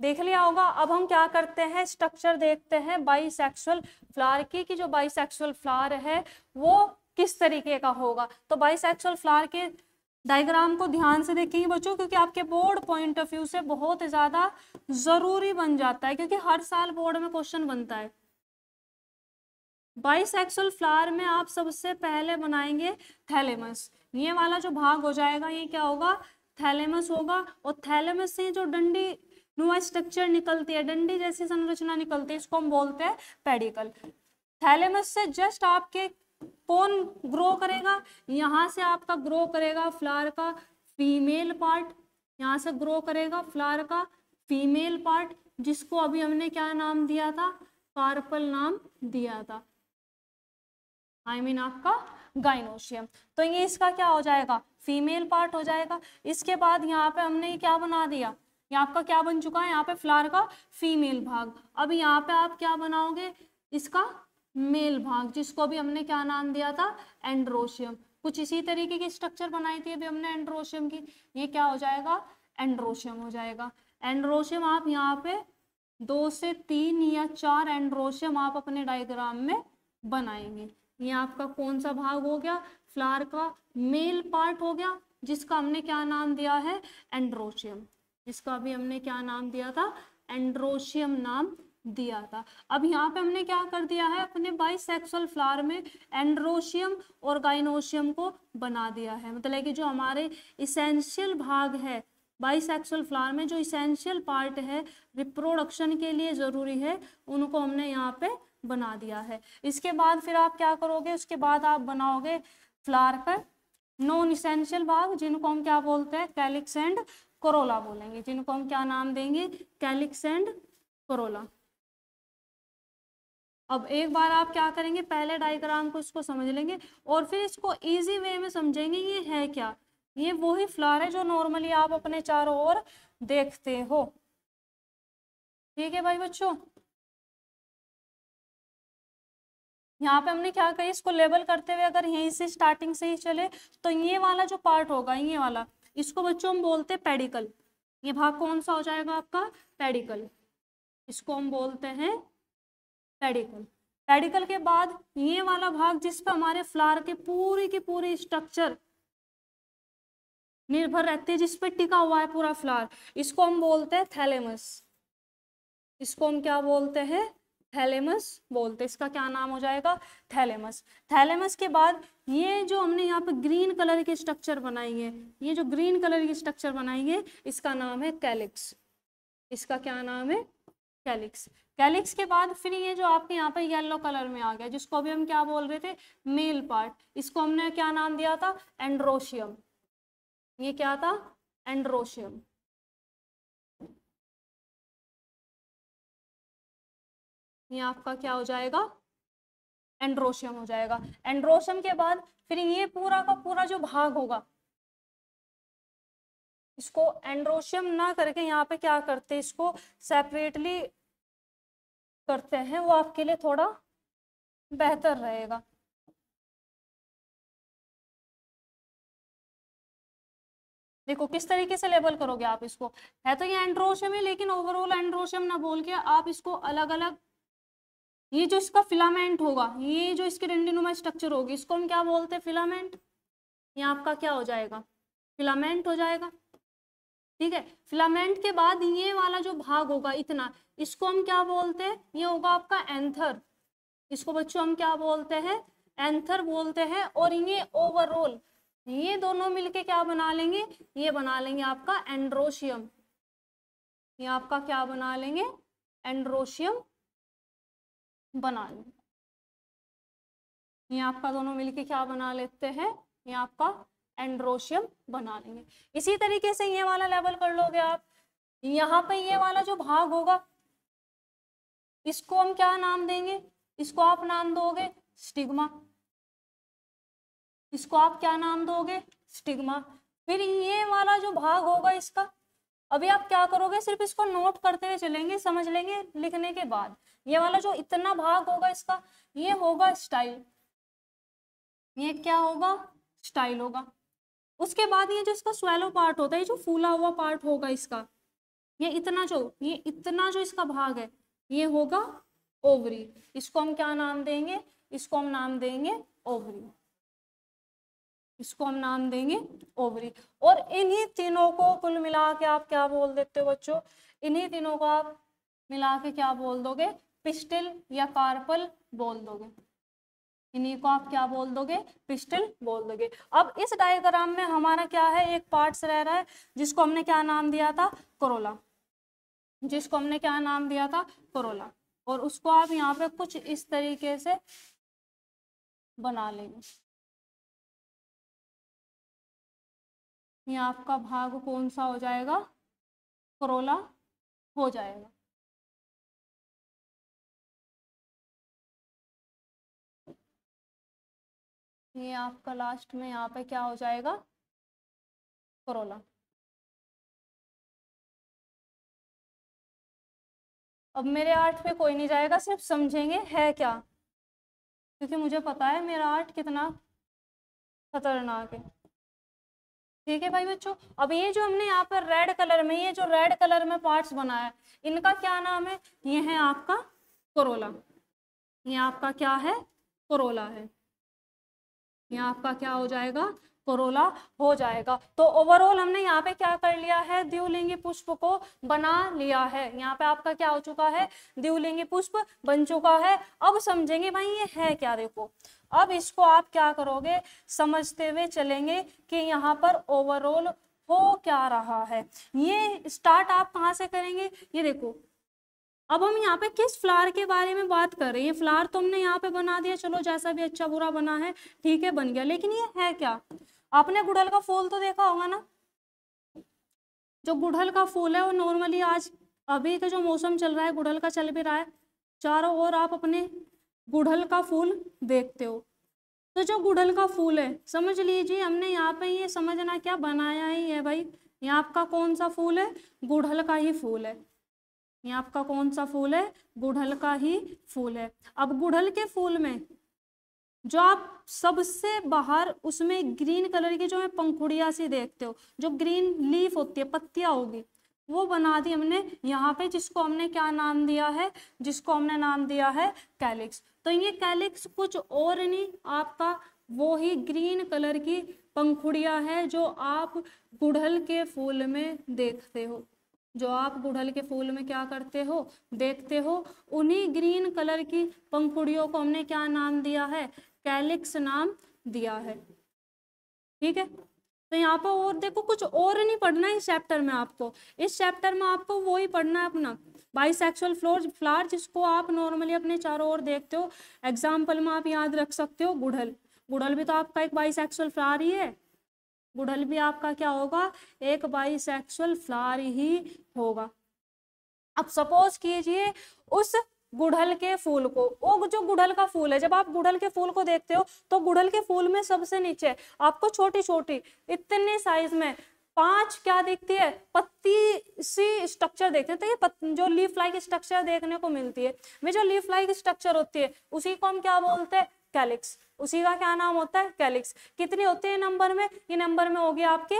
देख लिया होगा। अब हम क्या करते हैं, स्ट्रक्चर देखते हैं बाइसेक्सुअल फ्लावर की, कि जो बाइसेक्सुअल फ्लावर है वो किस तरीके का होगा। तो बाइसेक्सुअल फ्लावर के डायग्राम को ध्यान से देखेंगे बच्चों, क्योंकि आपके बोर्ड पॉइंट ऑफ व्यू से बहुत ज्यादा जरूरी बन जाता है, क्योंकि हर साल बोर्ड में क्वेश्चन बनता है। बाइसेक्सुअल फ्लावर में आप सबसे पहले बनाएंगे थैलेमस। ये वाला जो भाग हो जाएगा ये क्या होगा, थैलेमस होगा। और थैलेमस से जो डंडी नुआ स्ट्रक्चर निकलती है, डंडी जैसी संरचना निकलती है, इसको हम बोलते हैं पेडिकल। थैलेमस से जस्ट आपके कौन ग्रो करेगा, यहाँ से आपका ग्रो करेगा फ्लावर का फीमेल पार्ट, यहाँ से ग्रो करेगा फ्लावर का फीमेल पार्ट, जिसको अभी हमने क्या नाम दिया था, कार्पल नाम दिया था, आई मीन आपका गाइनोशियम। तो ये इसका क्या हो जाएगा, फीमेल पार्ट हो जाएगा। इसके बाद यहाँ पे हमने ये क्या बना दिया, ये आपका क्या बन चुका है, यहाँ पे फ्लावर का फीमेल भाग। अब यहाँ पे आप क्या बनाओगे, इसका मेल भाग, जिसको भी हमने क्या नाम दिया था, एंड्रोशियम। कुछ इसी तरीके की स्ट्रक्चर बनाई थी अभी हमने एंड्रोशियम की, ये क्या हो जाएगा, एंड्रोशियम हो जाएगा। एंड्रोशियम आप यहाँ पे 2 से 3 या 4 एंड्रोशियम आप अपने डायग्राम में बनाएंगे। ये आपका कौन सा भाग हो गया, फ्लावर का मेल पार्ट हो गया, जिसका हमने क्या नाम दिया है, एंड्रोशियम, जिसका भी हमने क्या नाम दिया था, एंड्रोशियम नाम दिया था। अब यहाँ पे हमने क्या कर दिया है, अपने बाइसेक्सुअल फ्लावर में एंड्रोशियम और गाइनोशियम को बना दिया है। मतलब कि जो हमारे इसेंशियल भाग है बाइसेक्सुअल फ्लावर में, जो इसेंशियल पार्ट है रिप्रोडक्शन के लिए जरूरी है, उनको हमने यहाँ पे बना दिया है। इसके बाद फिर आप क्या करोगे, उसके बाद आप बनाओगे फ्लावर का नॉन इसेंशियल भाग, जिनको हम क्या बोलते हैं, कैलिक्स एंड कोरोला बोलेंगे, जिनको हम क्या नाम देंगे, कैलिक्स एंड कोरोला। अब एक बार आप क्या करेंगे, पहले डायग्राम को इसको समझ लेंगे और फिर इसको इजी वे में समझेंगे ये है क्या। ये वही फ्लावर है जो नॉर्मली आप अपने चारों ओर देखते हो। ठीक है भाई बच्चों, यहाँ पे हमने क्या कही, इसको लेबल करते हुए अगर यहीं से स्टार्टिंग से ही चले तो ये वाला जो पार्ट होगा, ये वाला, इसको बच्चों हम बोलते हैं पेडिकल। ये भाग कौन सा हो जाएगा आपका, पेडिकल। इसको हम बोलते हैं पेडिकल। पेडिकल के बाद ये वाला भाग जिस पर हमारे फ्लावर के पूरी की पूरी स्ट्रक्चर निर्भर रहती है, जिस पे टिका हुआ है पूरा फ्लावर, इसको हम बोलते हैं थैलेमस। इसको हम क्या बोलते हैं, थैलेमस बोलते हैं। इसका क्या नाम हो जाएगा, थैलेमस। थैलेमस के बाद ये जो हमने यहाँ पे ग्रीन कलर की स्ट्रक्चर बनाई है, ये जो ग्रीन कलर की स्ट्रक्चर बनाई है, इसका नाम है कैलिक्स। इसका क्या नाम है, कैलिक्स। कैलिक्स के बाद फिर ये जो आपके यहाँ पे येलो कलर में आ गया, जिसको अभी हम क्या बोल रहे थे, मेल पार्ट, इसको हमने क्या नाम दिया था, एंड्रोशियम। ये क्या था, एंड्रोशियम। ये आपका क्या हो जाएगा, एंड्रोशियम हो जाएगा। एंड्रोशियम के बाद फिर ये पूरा का पूरा जो भाग होगा, इसको एंड्रोशियम ना करके यहाँ पे क्या करते हैं, इसको सेपरेटली करते हैं, वो आपके लिए थोड़ा बेहतर रहेगा। देखो किस तरीके से लेबल करोगे आप इसको, है तो ये एंड्रोशियम है, लेकिन ओवरऑल एंड्रोशियम ना बोल के आप इसको अलग अलग, ये जो इसका फिलामेंट होगा, ये जो इसकी डंडीनुमा स्ट्रक्चर होगी, इसको हम क्या बोलते हैं, फिलामेंट। ये आपका क्या हो जाएगा, फिलामेंट हो जाएगा। ठीक है, फिलामेंट के बाद ये वाला जो भाग होगा इतना, इसको हम क्या बोलते हैं, ये होगा आपका एंथर। इसको बच्चों हम क्या बोलते हैं, एंथर बोलते हैं। और ये ओवरऑल ये दोनों मिलके क्या बना लेंगे, ये बना लेंगे आपका एंड्रोशियम। ये आपका क्या बना लेंगे, एंड्रोशियम बना लेंगे। ये आपका दोनों मिलके क्या बना लेते हैं, ये आपका एंड्रोशियम बना लेंगे। इसी तरीके से ये वाला लेवल कर लोगे आप। यहाँ पे ये वाला जो भाग होगा, इसको हम क्या नाम देंगे, इसको आप नाम दोगे स्टिग्मा। इसको आप क्या नाम दोगे, स्टिग्मा। फिर ये वाला जो भाग होगा इसका, अभी आप क्या करोगे, सिर्फ इसको नोट करते हुए चलेंगे, समझ लेंगे लिखने के बाद। ये वाला जो इतना भाग होगा इसका, ये होगा स्टाइल। ये क्या होगा, स्टाइल होगा। उसके बाद ये जो इसका स्वेलो पार्ट होता है, ये जो फूला हुआ पार्ट होगा इसका, ये इतना जो इसका भाग है, ये होगा ओवरी। इसको हम क्या नाम देंगे, इसको हम नाम देंगे ओवरी। इसको हम नाम देंगे ओवरी। और इन्हीं तीनों को कुल मिला के आप क्या बोल देते हो बच्चों, इन्हीं तीनों को आप मिला के क्या बोल दोगे, पिस्टिल या कार्पल बोल दोगे। इन्हीं को आप क्या बोल दोगे, पिस्टिल बोल दोगे। अब इस डायग्राम में हमारा क्या है, एक पार्ट्स रह रहा है जिसको हमने क्या नाम दिया था, कोरोला। जिसको हमने क्या नाम दिया था, कोरोला। और उसको आप यहाँ पे कुछ इस तरीके से बना लेंगे। ये आपका भाग कौन सा हो जाएगा, कोरोला हो जाएगा। ये आपका लास्ट में यहाँ पे क्या हो जाएगा, कोरोला। अब मेरे आर्ट पे कोई नहीं जाएगा, सिर्फ समझेंगे है क्या, क्योंकि मुझे पता है मेरा आर्ट कितना खतरनाक है। ठीक है भाई बच्चों, अब ये जो हमने यहाँ पर रेड कलर में, ये जो रेड कलर में पार्ट्स बनाया, इनका क्या नाम है, ये है आपका कोरोला। ये आपका क्या है, कोरोला है। ये आपका क्या हो जाएगा, कोरोला हो जाएगा। तो ओवरऑल हमने यहाँ पे क्या कर लिया है, द्विलिंगी पुष्प को बना लिया है। यहाँ पे आपका क्या हो चुका है, द्विलिंगी पुष्प बन चुका है। अब समझेंगे भाई ये है क्या, देखो अब इसको आप क्या करोगे, समझते हुए चलेंगे कि यहाँ पर ओवरऑल हो क्या रहा है। ये स्टार्ट आप कहाँ से करेंगे, ये देखो अब हम यहाँ पे किस फ्लावर के बारे में बात कर रहे हैं। ये फ्लावर तो हमने यहाँ पे बना दिया, चलो जैसा भी अच्छा बुरा बना है ठीक है, बन गया, लेकिन ये है क्या। आपने गुड़हल का फूल तो देखा होगा ना, जो गुड़हल का फूल है वो नॉर्मली आज अभी का जो मौसम चल रहा है, गुड़हल का चल भी रहा है, चारों ओर आप अपने गुड़हल का फूल देखते हो। तो जो गुड़हल का फूल है, समझ लीजिए हमने यहाँ पे ये समझना क्या बनाया ही है भाई, ये आपका कौन सा फूल है, गुड़हल का ही फूल है। ये आपका कौन सा फूल है, गुड़हल का ही फूल है। अब गुड़हल के फूल में जो आप सबसे बाहर उसमें ग्रीन कलर की जो है पंखुड़ियां सी देखते हो, जो ग्रीन लीफ होती है, पत्तियां होगी, वो बना दी हमने यहाँ पे, जिसको हमने क्या नाम दिया है, जिसको हमने नाम दिया है कैलिक्स। तो ये कैलिक्स कुछ और नहीं आपका वो ही ग्रीन कलर की पंखुड़ियां है जो आप गुड़हल के फूल में देखते हो, जो आप गुड़हल के फूल में क्या करते हो, देखते हो। उन्हीं ग्रीन कलर की पंखुड़ियों को हमने क्या नाम दिया है, कैलिक्स नाम दिया है। ठीक है, तो यहाँ पर और देखो, कुछ और नहीं पढ़ना है इस चैप्टर में आपको। इस चैप्टर में आपको वो ही पढ़ना है अपना बाइसेक्सुअल फ्लावर, जिसको आप नॉर्मली अपने चारों ओर देखते हो। एग्जाम्पल में आप याद रख सकते हो गुड़हल, गुड़हल भी तो आपका एक बाइसेक्सुअल फ्लावर ही है। गुड़हल भी आपका क्या होगा, एक बाइसेक्सुअल फ्लावर ही होगा। अब सपोज कीजिए उस गुड़हल के फूल को, वो जो गुड़हल का फूल है, जब आप गुड़हल के फूल को देखते हो तो गुड़हल के फूल में सबसे नीचे आपको छोटी छोटी इतने साइज में 5 क्या दिखती है, पत्ती सी स्ट्रक्चर देखते हैं। तो ये जो लीफ लाइक स्ट्रक्चर देखने को मिलती है, वे जो लीफ लाइक स्ट्रक्चर होती है उसी को हम क्या बोलते हैं, कैलिक्स। उसी का क्या नाम होता है, कैलिक्स। कितनी होती है नंबर में, ये नंबर में होगी आपके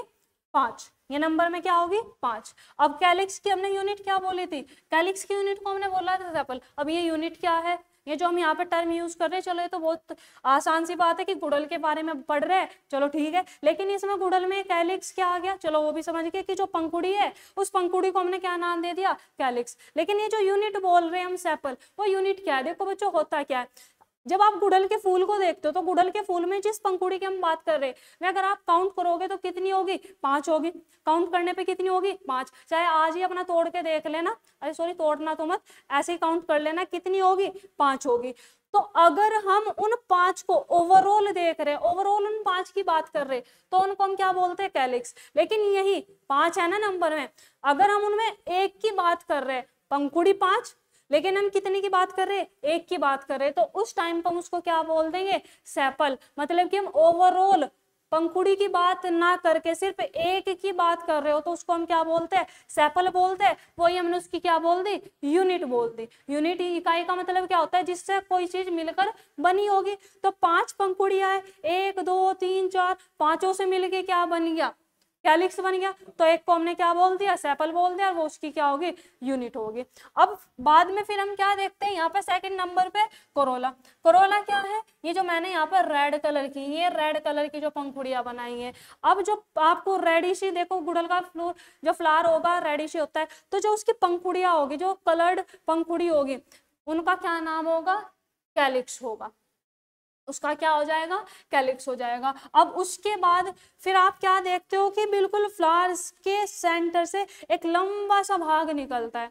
5, ये नंबर में क्या होगी 5। अब कैलिक्स की हमने यूनिट क्या बोली थी, कैलिक्स की यूनिट को हमने बोला था सेपल। अब ये यूनिट क्या है, ये जो हम यहाँ पे टर्म यूज कर रहे हैं, चलो ये तो बहुत आसान सी बात है कि गुड़हल के बारे में पढ़ रहे हैं, चलो ठीक है। लेकिन इसमें गुड़हल में कैलिक्स क्या आ गया, चलो वो भी समझ गए कि जो पंखुड़ी है उस पंखुड़ी को हमने क्या नाम दे दिया, कैलिक्स। लेकिन ये जो यूनिट बोल रहे हैं हम सेपल, वो यूनिट क्या है, देखो बच्चों होता क्या है। जब आप गुड़हल के फूल को देखते हो तो गुड़हल के फूल में जिस पंखुड़ी की हम बात कर रहे हैं, मैं अगर आप काउंट करोगे तो कितनी होगी, 5 होगी। काउंट करने पे कितनी होगी, 5। चाहे आज ही अपना तोड़ के देख लेना, अरे सॉरी तोड़ना तो मत, ऐसे ही काउंट कर लेना, कितनी होगी, 5 होगी। तो अगर हम उन 5 को ओवरऑल देख रहे हैं, ओवरऑल उन 5 की बात कर रहे हैं, तो उनको हम क्या बोलते हैं, कैलिक्स। लेकिन यही 5 है ना नंबर में, अगर हम उनमें एक की बात कर रहे हैं, पंखुड़ी 5, लेकिन हम कितने की बात कर रहे हैं, एक की बात कर रहे हैं, तो उस टाइम पर हम उसको क्या बोल देंगे, सेपल। मतलब कि हम ओवरऑल पंखुड़ी की बात ना करके सिर्फ एक की बात कर रहे हो तो उसको हम क्या बोलते हैं, सेपल बोलते हैं। वही हमने उसकी क्या बोल दी, यूनिट बोल दी। यूनिट इकाई का मतलब क्या होता है, जिससे कोई चीज मिलकर बनी होगी। तो 5 पंखुड़ियां है, 1 2 3 4, पांचों से मिलके क्या बन गया, कैलिक्स बन गया। तो एक को हमने क्या बोल दिया, सेपल बोल दिया, और वो उसकी क्या होगी, यूनिट होगी। अब बाद में फिर हम क्या देखते हैं, यहाँ पे सेकंड नंबर पे कोरोला। कोरोला क्या है, ये जो मैंने यहाँ पर रेड कलर की, ये रेड कलर की जो पंखुड़ियां बनाई है। अब जो आपको रेडिश, देखो गुड़हल का फ्लोर जो फ्लावर होगा रेडिश होता है, तो जो उसकी पंखुड़ियां होगी, जो कलर्ड पंखुड़ी होगी, उनका क्या नाम होगा, कैलिक्स होगा। उसका क्या हो जाएगा, कैलिक्स हो जाएगा। अब उसके बाद फिर आप क्या देखते हो कि बिल्कुल फ्लावर्स के सेंटर से एक लंबा सा भाग निकलता है।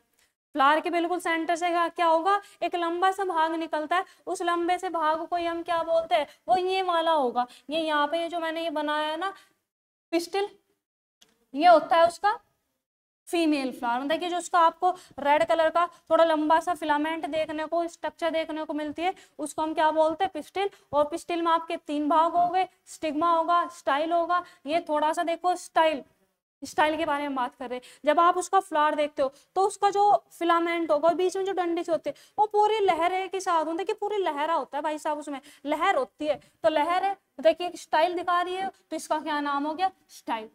फ्लावर के बिल्कुल सेंटर से क्या होगा, एक लंबा सा भाग निकलता है। उस लंबे से भाग को हम क्या बोलते हैं, वो ये वाला होगा। ये यहाँ पे जो मैंने ये बनाया है ना पिस्टिल, ये होता है उसका फीमेल फ्लावर। देखिए जो उसका आपको रेड कलर का थोड़ा लंबा सा फिलामेंट देखने को, स्ट्रक्चर देखने को मिलती है, उसको हम क्या बोलते हैं, पिस्टिल। और पिस्टिल में आपके 3 भाग हो गए, स्टिग्मा होगा, स्टाइल होगा। ये थोड़ा सा देखो स्टाइल, स्टाइल के बारे में बात कर रहे हैं। जब आप उसका फ्लावर देखते हो तो उसका जो फिलामेंट होगा और बीच में जो डंडे से होते हैं वो पूरी लहर के साथ होते हैं, कि पूरी लहरा होता है भाई साहब, उसमें लहर होती है। तो लहर है, देखिए स्टाइल दिखा रही है, तो इसका क्या नाम हो गया, स्टाइल।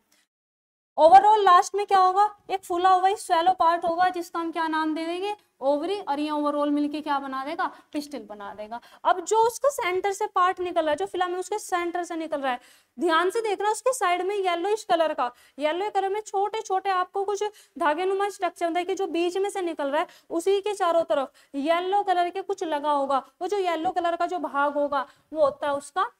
ओवरऑल लास्ट में क्या होगा, एक फूला हुआ स्वेलो पार्ट होगा, जिसका हम क्या नाम दे देंगे, ओवरी। और ये ओवरऑल मिलके क्या बना देगा, पिस्टिल बना देगा। अब जो उसका सेंटर से पार्ट निकल रहा है, जो फिलामेंट उसके सेंटर से निकल रहा है, ध्यान से देखना, उसके साइड में येलोइश कलर का, येलो कलर में छोटे छोटे आपको कुछ धागेनुमा स्ट्रक्चर होता है कि जो बीच में से निकल रहा है, उसी के चारों तरफ येलो कलर के कुछ लगा होगा। वो जो येलो कलर का जो भाग होगा वो होता है उसका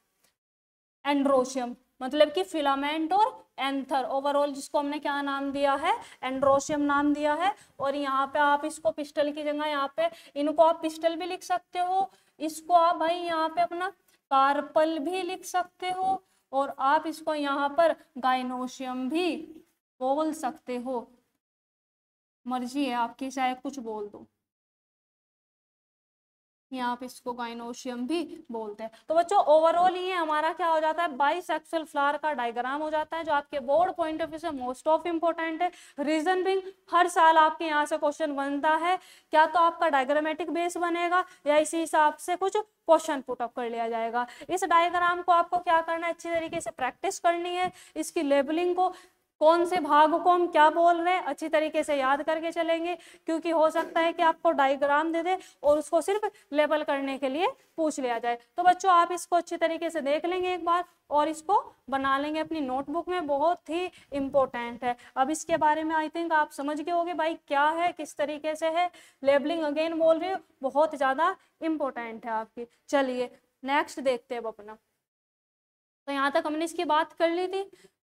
एंड्रोशियम, मतलब कि फिलामेंट और एंथर। ओवरऑल जिसको हमने क्या नाम दिया है, एंड्रोशियम नाम दिया है। और यहाँ पे आप इसको पिस्टल की जगह, यहाँ पे इनको आप पिस्टल भी लिख सकते हो, इसको आप भाई यहाँ पे अपना कार्पल भी लिख सकते हो, और आप इसको यहाँ पर गाइनोशियम भी बोल सकते हो। मर्जी है आपकी, चाहे कुछ बोल दो। यहाँ पे इसको गाइनोशियम भी बोलते हैं। तो बच्चों ओवरऑल ये हमारा क्या हो जाता है, बाइसेक्सुअल फ्लावर का डायग्राम हो जाता है, जो आपके बोर्ड पॉइंट ऑफ व्यू से मोस्ट ऑफ इम्पोर्टेंट है। रीजन बिंग हर साल आपके यहाँ से क्वेश्चन बनता है, क्या तो आपका डायग्रामेटिक बेस बनेगा या इसी हिसाब से कुछ क्वेश्चन पुट अप कर लिया जाएगा। इस डायग्राम को आपको क्या करना है, अच्छी तरीके से प्रैक्टिस करनी है, इसकी लेबलिंग को, कौन से भाग को हम क्या बोल रहे हैं अच्छी तरीके से याद करके चलेंगे, क्योंकि हो सकता है कि आपको डायग्राम दे दे और उसको सिर्फ लेबल करने के लिए पूछ लिया जाए। तो बच्चों आप इसको अच्छी तरीके से देख लेंगे एक बार और इसको बना लेंगे अपनी नोटबुक में, बहुत ही इंपॉर्टेंट है। अब इसके बारे में आई थिंक आप समझ गए होंगे भाई क्या है, किस तरीके से है। लेबलिंग अगेन बोल रही हूँ, बहुत ज्यादा इंपॉर्टेंट है आपकी। चलिए नेक्स्ट देखते हैं अब अपना। तो यहाँ तक हमने इसकी बात कर ली थी,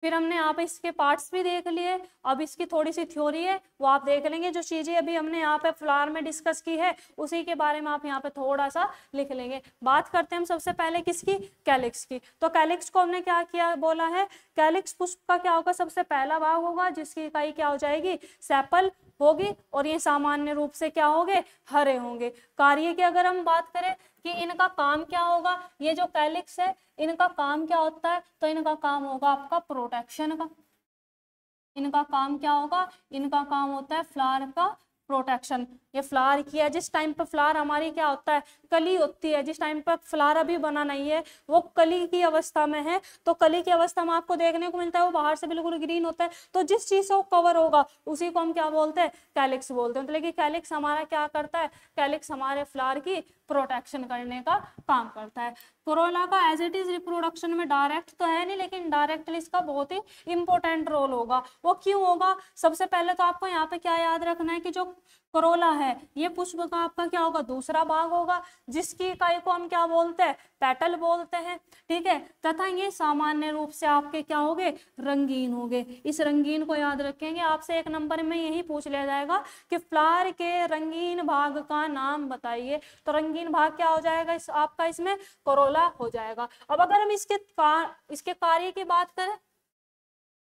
फिर हमने यहाँ पे इसके पार्ट्स भी देख लिए। अब इसकी थोड़ी सी थ्योरी है वो आप देख लेंगे, जो चीजें अभी हमने यहाँ पे फ्लावर में डिस्कस की है उसी के बारे में आप यहाँ पे थोड़ा सा लिख लेंगे। बात करते हैं हम सबसे पहले किसकी, कैलिक्स की। तो कैलिक्स को हमने क्या किया, बोला है कैलिक्स पुष्प का क्या होगा, सबसे पहला भाग होगा जिसकी इकाई क्या हो जाएगी, सेपल होगी, और ये सामान्य रूप से क्या होंगे, हरे होंगे। कार्य की अगर हम बात करें कि इनका काम क्या होगा, ये जो कैलिक्स है इनका काम क्या होता है, तो इनका काम होगा आपका प्रोटेक्शन का। इनका काम क्या होगा, इनका काम होता है फ्लावर का प्रोटेक्शन। ये फ्लावर की है, जिस टाइम पर फ्लावर हमारी क्या होता है, कली होती है, जिस टाइम पर फ्लावर अभी बना नहीं है वो कली की अवस्था में है, तो कली की अवस्था में आपको देखने को मिलता है वो बाहर से बिल्कुल ग्रीन होता है, तो जिस चीज से वो कवर होगा उसी को हम क्या बोलते हैं, कैलिक्स बोलते हैं। मतलब कि कैलिक्स हमारा क्या करता है, कैलिक्स हमारे फ्लावर की प्रोटेक्शन करने का काम करता है। कोरोला का एज इट इज रिप्रोडक्शन में डायरेक्ट तो है नहीं, लेकिन डायरेक्टली इसका बहुत ही इंपॉर्टेंट रोल होगा। वो क्यों होगा, सबसे पहले तो आपको यहाँ पे क्या याद रखना है कि जो कोरोला है ये पुष्प का आपका क्या होगा, दूसरा भाग होगा, जिसकी इकाई को हम क्या बोलते हैं, पेटल बोलते हैं, ठीक है। तथा ये सामान्य रूप से आपके क्या होंगे, रंगीन होंगे। इस रंगीन को याद रखेंगे, आपसे एक नंबर में यही पूछ लिया जाएगा कि फ्लावर के रंगीन भाग का नाम बताइए, तो रंगीन भाग क्या हो जाएगा आपका, इसमें कोरोला हो जाएगा। अब अगर हम इसके कार्य की बात करें,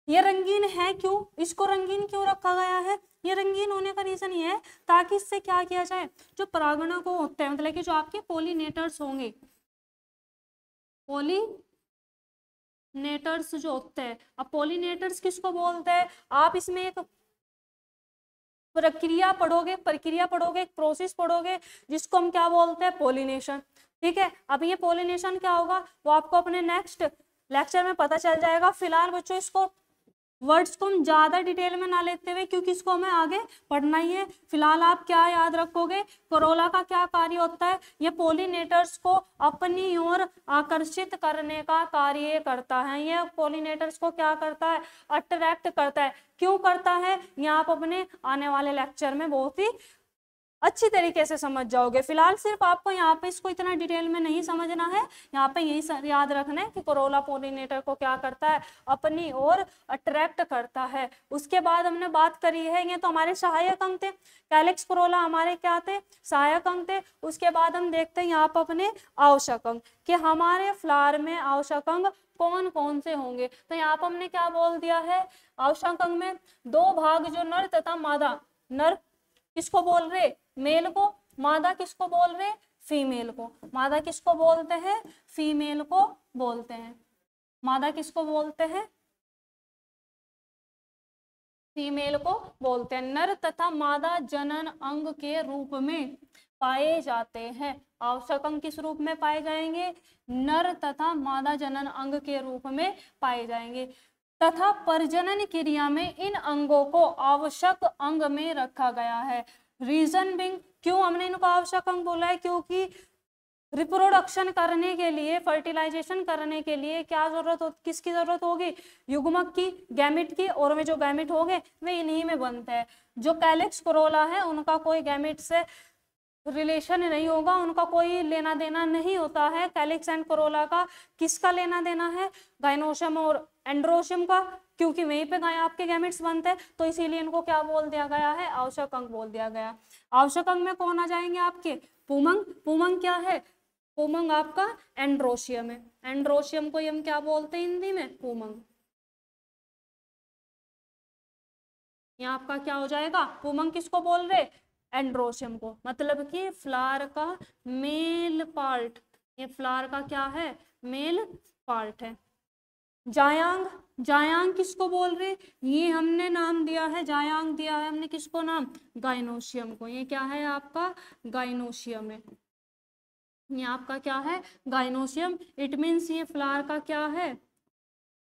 ये रंगीन है क्यों, इसको रंगीन क्यों रखा गया है, ये रंगीन होने का रीजन ये है ताकि इससे क्या किया जाए, जो परागणक को होते हैं, मतलब कि जो आपके पोलिनेटर्स होंगे, पोलिनेटर्स जो होते हैं, अब पोलिनेटर्स किसको बोलते हैं, आप इसमें एक प्रक्रिया पढ़ोगे, एक प्रोसेस पढ़ोगे जिसको हम क्या बोलते हैं, पोलिनेशन, ठीक है। अब ये पोलिनेशन क्या होगा वो आपको अपने नेक्स्ट लेक्चर में पता चल जाएगा। फिलहाल बच्चों इसको वर्ड्स को हम ज्यादा डिटेल में ना लेते हुए, क्योंकि इसको हमें आगे पढ़ना ही है, फिलहाल आप क्या याद रखोगे, कोरोला का क्या कार्य होता है, ये पोलिनेटर्स को अपनी ओर आकर्षित करने का कार्य करता है। ये पोलिनेटर्स को क्या करता है, अट्रैक्ट करता है। क्यों करता है, ये आप अपने आने वाले लेक्चर में बहुत ही अच्छी तरीके से समझ जाओगे। फिलहाल सिर्फ आपको यहाँ पे इसको इतना डिटेल में नहीं समझना है, यहाँ पे यही याद रखना है कि कोरोला पोलिनेटर को क्या करता है, अपनी ओर अट्रैक्ट करता है। उसके बाद हमने बात करी है, ये तो हमारे सहायक अंग थे, कैलिक्स कोरोला हमारे क्या थे, सहायक अंग थे। उसके बाद हम देखते हैं यहाँ पर अपने आवश्यक अंग, कि हमारे फ्लावर में आवश्यक अंग कौन कौन से होंगे। तो यहाँ पर हमने क्या बोल दिया है, आवश्यक अंग में दो भाग, जो नर तथा मादा, नर किसको बोल रहे, मेल को, मादा किसको बोल रहे, फीमेल को। मादा किसको बोलते हैं, फीमेल को बोलते हैं। मादा किसको बोलते हैं, फीमेल को बोलते हैं। नर तथा मादा जनन अंग के रूप में पाए जाते हैं। आवश्यक अंग किस रूप में पाए जाएंगे, नर तथा मादा जनन अंग के रूप में पाए जाएंगे। तथा प्रजनन क्रिया में इन अंगों को आवश्यक अंग में रखा गया है। रीजन बिंग, क्यों हमने इनको आवश्यक अंग बोला है, क्योंकि रिप्रोडक्शन करने के लिए, फर्टिलाइजेशन करने के लिए क्या जरूरत हो, किसकी जरूरत होगी, युग्मक की, गैमिट की, और वे जो गैमिट होंगे वे इन्हीं में बनते हैं। जो कैलिक्स कोरोला है उनका कोई गैमिट से रिलेशन नहीं होगा, उनका कोई लेना देना नहीं होता है। कैलिक्स एंड कोरोला का किसका लेना देना है, गाइनोशियम और एंड्रोशियम का, क्योंकि वहीं पे आपके गैमेट्स बनते हैं, तो इसीलिए इनको क्या बोल दिया गया है, आवश्यक अंग बोल दिया गया। आवश्यक अंग में कौन आ जाएंगे आपके, पुमंग। पुमंग क्या है, पुमंग आपका एंड्रोशियम है। एंड्रोशियम को हम क्या बोलते हैं हिंदी में, पुमंग। यहाँ आपका क्या हो जाएगा, पुमंग किसको बोल रहे, एंड्रोशियम को, मतलब कि फ्लावर का मेल पार्ट, ये फ्लावर का क्या है, मेल पार्ट है। जायांग, जायांग किसको बोल रहे, ये हमने नाम दिया है, जायांग दिया है हमने किसको नाम, गाइनोशियम को। ये क्या है आपका, गाइनोशियम है, ये आपका क्या है, गाइनोशियम। इट मीन्स ये फ्लावर का क्या है,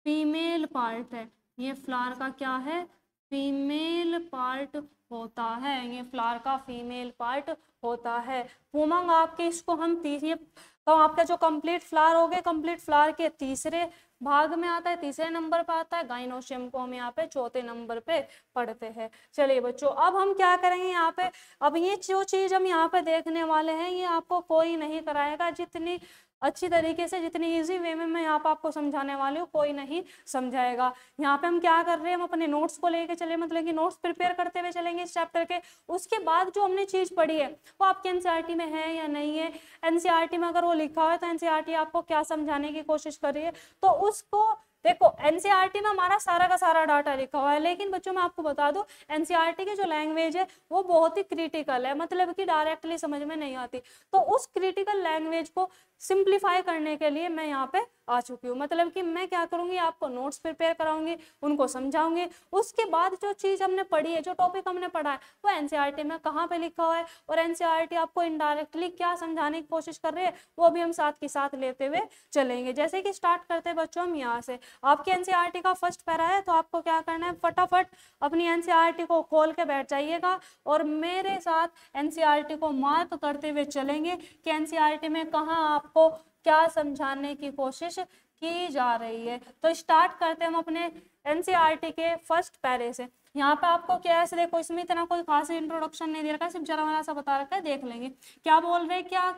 फीमेल पार्ट है, ये फ्लावर का क्या है, फीमेल पार्ट होता है, ये फ्लावर का फीमेल पार्ट होता है। उमंग आपके इसको हम तीसरे, तो आपका जो कंप्लीट फ्लावर हो गए, कंप्लीट फ्लावर के तीसरे भाग में आता है, तीसरे नंबर पर आता है। गाइनोशियम को हम यहाँ पे चौथे नंबर पे पढ़ते हैं। चलिए बच्चों, अब हम क्या करेंगे यहाँ पे, अब ये जो चीज हम यहाँ पे देखने वाले हैं ये आपको कोई नहीं कराएगा, जितनी अच्छी तरीके से, जितनी इजी वे में मैं यहाँ पे आपको समझाने वाली हूँ, कोई नहीं समझाएगा। यहाँ पे हम क्या कर रहे हैं, हम अपने नोट्स को लेके चले, मतलब कि नोट्स प्रिपेयर करते हुए चलेंगे इस चैप्टर के। उसके बाद जो हमने चीज पढ़ी है वो आपके एनसीईआरटी में है या नहीं है, एनसीईआरटी में अगर वो लिखा हुआ है तो एनसीईआरटी आपको क्या समझाने की कोशिश कर रही है, तो उसको देखो। एनसीईआरटी में हमारा सारा का सारा डाटा लिखा हुआ है, लेकिन बच्चों मैं आपको बता दूं एनसीईआरटी की जो लैंग्वेज है वो बहुत ही क्रिटिकल है, मतलब कि डायरेक्टली समझ में नहीं आती। तो उस क्रिटिकल लैंग्वेज को सिंप्लीफाई करने के लिए मैं यहाँ पे आ चुकी हूँ, मतलब कि मैं क्या करूंगी, आपको नोट्स प्रिपेयर कराऊंगी, उनको समझाऊंगी। उसके बाद जो चीज हमने पढ़ी है, जो टॉपिक हमने पढ़ा है, वो एनसीईआरटी में कहाँ पे लिखा हुआ है और एनसीईआरटी आपको इनडायरेक्टली क्या समझाने की कोशिश कर रही है, वो भी हम साथ के साथ लेते हुए चलेंगे। जैसे कि स्टार्ट करते हैं बच्चों हम यहाँ से, आपके एनसीईआरटी का फर्स्ट पैरा है, तो आपको क्या करना है, फटाफट अपनी एनसीईआरटी को खोल के बैठ जाइएगा और मेरे साथ एनसीईआरटी को मार्क करते हुए चलेंगे कि एनसीईआरटी में कहाँ आपको क्या समझाने की कोशिश की जा रही है। तो स्टार्ट करते हैं हम अपने एनसीईआरटी के फर्स्ट पैरे से। यहाँ पे आपको क्या है, देखो इसमें इतना कोई खास इंट्रोडक्शन नहीं दे रखा है, सिर्फ जरा मला सा बता रखा है, देख लेंगे क्या बोल रहे हैं। क्या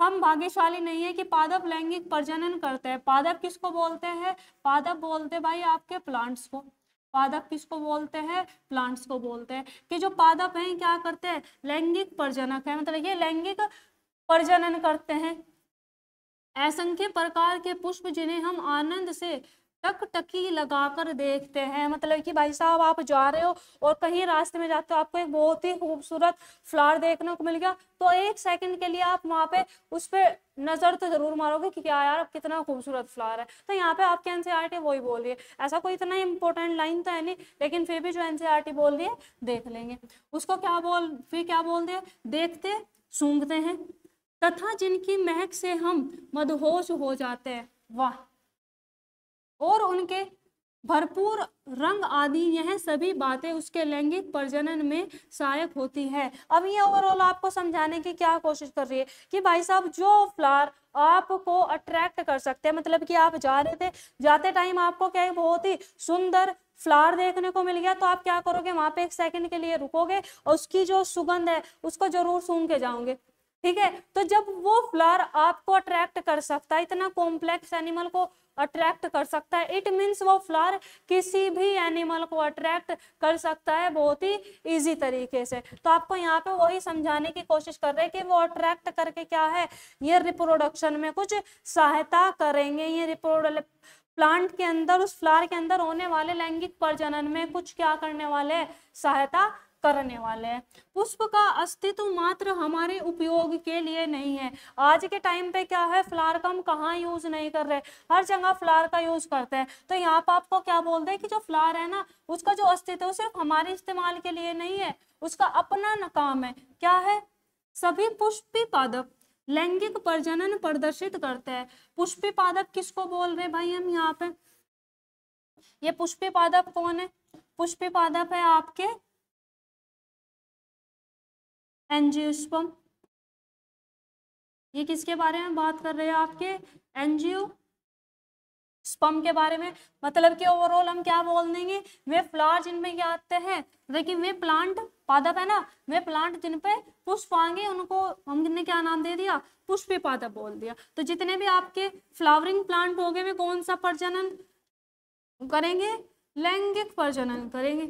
हम भाग्यशाली नहीं है कि पादप लैंगिक प्रजनन करते हैं। पादप किसको बोलते हैं, पादप बोलते भाई आपके प्लांट्स को, पादप किसको बोलते हैं, प्लांट्स को बोलते हैं। कि जो पादप हैं क्या करते हैं, लैंगिक प्रजनक है, मतलब ये लैंगिक प्रजनन करते हैं। असंख्य प्रकार के पुष्प जिन्हें हम आनंद से टकटकी लगाकर देखते हैं, मतलब कि भाई साहब आप जा रहे हो और कहीं रास्ते में जाते हो, आपको एक बहुत ही खूबसूरत फ्लावर देखने को मिल गया, तो एक सेकंड के लिए आप वहां पे उस पर नजर तो जरूर मारोगे कि क्या यार कितना खूबसूरत फ्लावर है। तो यहाँ पे आपके एनसीईआरटी वही बोल रही है, ऐसा कोई इतना इंपॉर्टेंट लाइन तो है नहीं, लेकिन फिर भी जो एनसीईआरटी बोल रही है देख लेंगे उसको। क्या बोल, फिर क्या बोल दिया, देखते सूंघते हैं तथा जिनकी महक से हम मदहोश हो जाते हैं, वाह, और उनके भरपूर रंग आदि, यह सभी बातें उसके लैंगिक प्रजनन में सहायक होती है। अब ये ओवरऑल आपको समझाने की क्या कोशिश कर रही है कि भाई साहब जो फ्लावर आपको अट्रैक्ट कर सकते हैं, मतलब कि आप जा रहे थे, जाते टाइम आपको क्या है बहुत ही सुंदर फ्लावर देखने को मिल गया, तो आप क्या करोगे, वहां पे एक सेकंड के लिए रुकोगे और उसकी जो सुगंध है उसको जरूर सूंघ के जाओगे, ठीक है। तो जब वो फ्लावर आपको अट्रैक्ट कर सकता है, इतना कॉम्प्लेक्स एनिमल को अट्रैक्ट कर सकता है, इट मीन्स वो फ्लावर किसी भी एनिमल को अट्रैक्ट कर सकता है बहुत ही इजी तरीके से। तो आपको यहाँ पे वही समझाने की कोशिश कर रहे हैं कि वो अट्रैक्ट करके क्या है, ये रिप्रोडक्शन में कुछ सहायता करेंगे, ये प्लांट के अंदर, उस फ्लावर के अंदर होने वाले लैंगिक प्रजनन में कुछ क्या करने वाले हैं, सहायता करने वाले हैं। पुष्प का अस्तित्व मात्र हमारे उपयोग के लिए नहीं है। आज के टाइम पे क्या है, फ्लावर का हम कहाँ यूज नहीं कर रहे, हर जगह फ्लावर का यूज करते हैं। तो यहाँ पर आपको क्या बोलते हैं कि जो फ्लावर है ना, उसका जो अस्तित्व सिर्फ हमारे इस्तेमाल के लिए नहीं है, उसका अपना काम है। क्या है, सभी पुष्पी पादप लैंगिक प्रजनन प्रदर्शित करते हैं। पुष्पी पादप किसको बोल रहे हैं भाई हम यहाँ पे, ये पुष्पी पादप कौन है, पुष्पी पादप है आपके एंजियोस्पर्म। ये किसके बारे में बात कर रहे हैं, आपके एंजियोस्पर्म के बारे में। मतलब कि ओवरऑल हम क्या बोल देंगे, वे फ्लावर जिनमें क्या आते हैं, देखिए वे प्लांट पादप है ना, वे प्लांट जिन पे पुष्प आएंगे उनको हमने क्या नाम दे दिया, पुष्पी पादप बोल दिया। तो जितने भी आपके फ्लावरिंग प्लांट हो गए वे कौन सा प्रजनन करेंगे, लैंगिक प्रजनन करेंगे।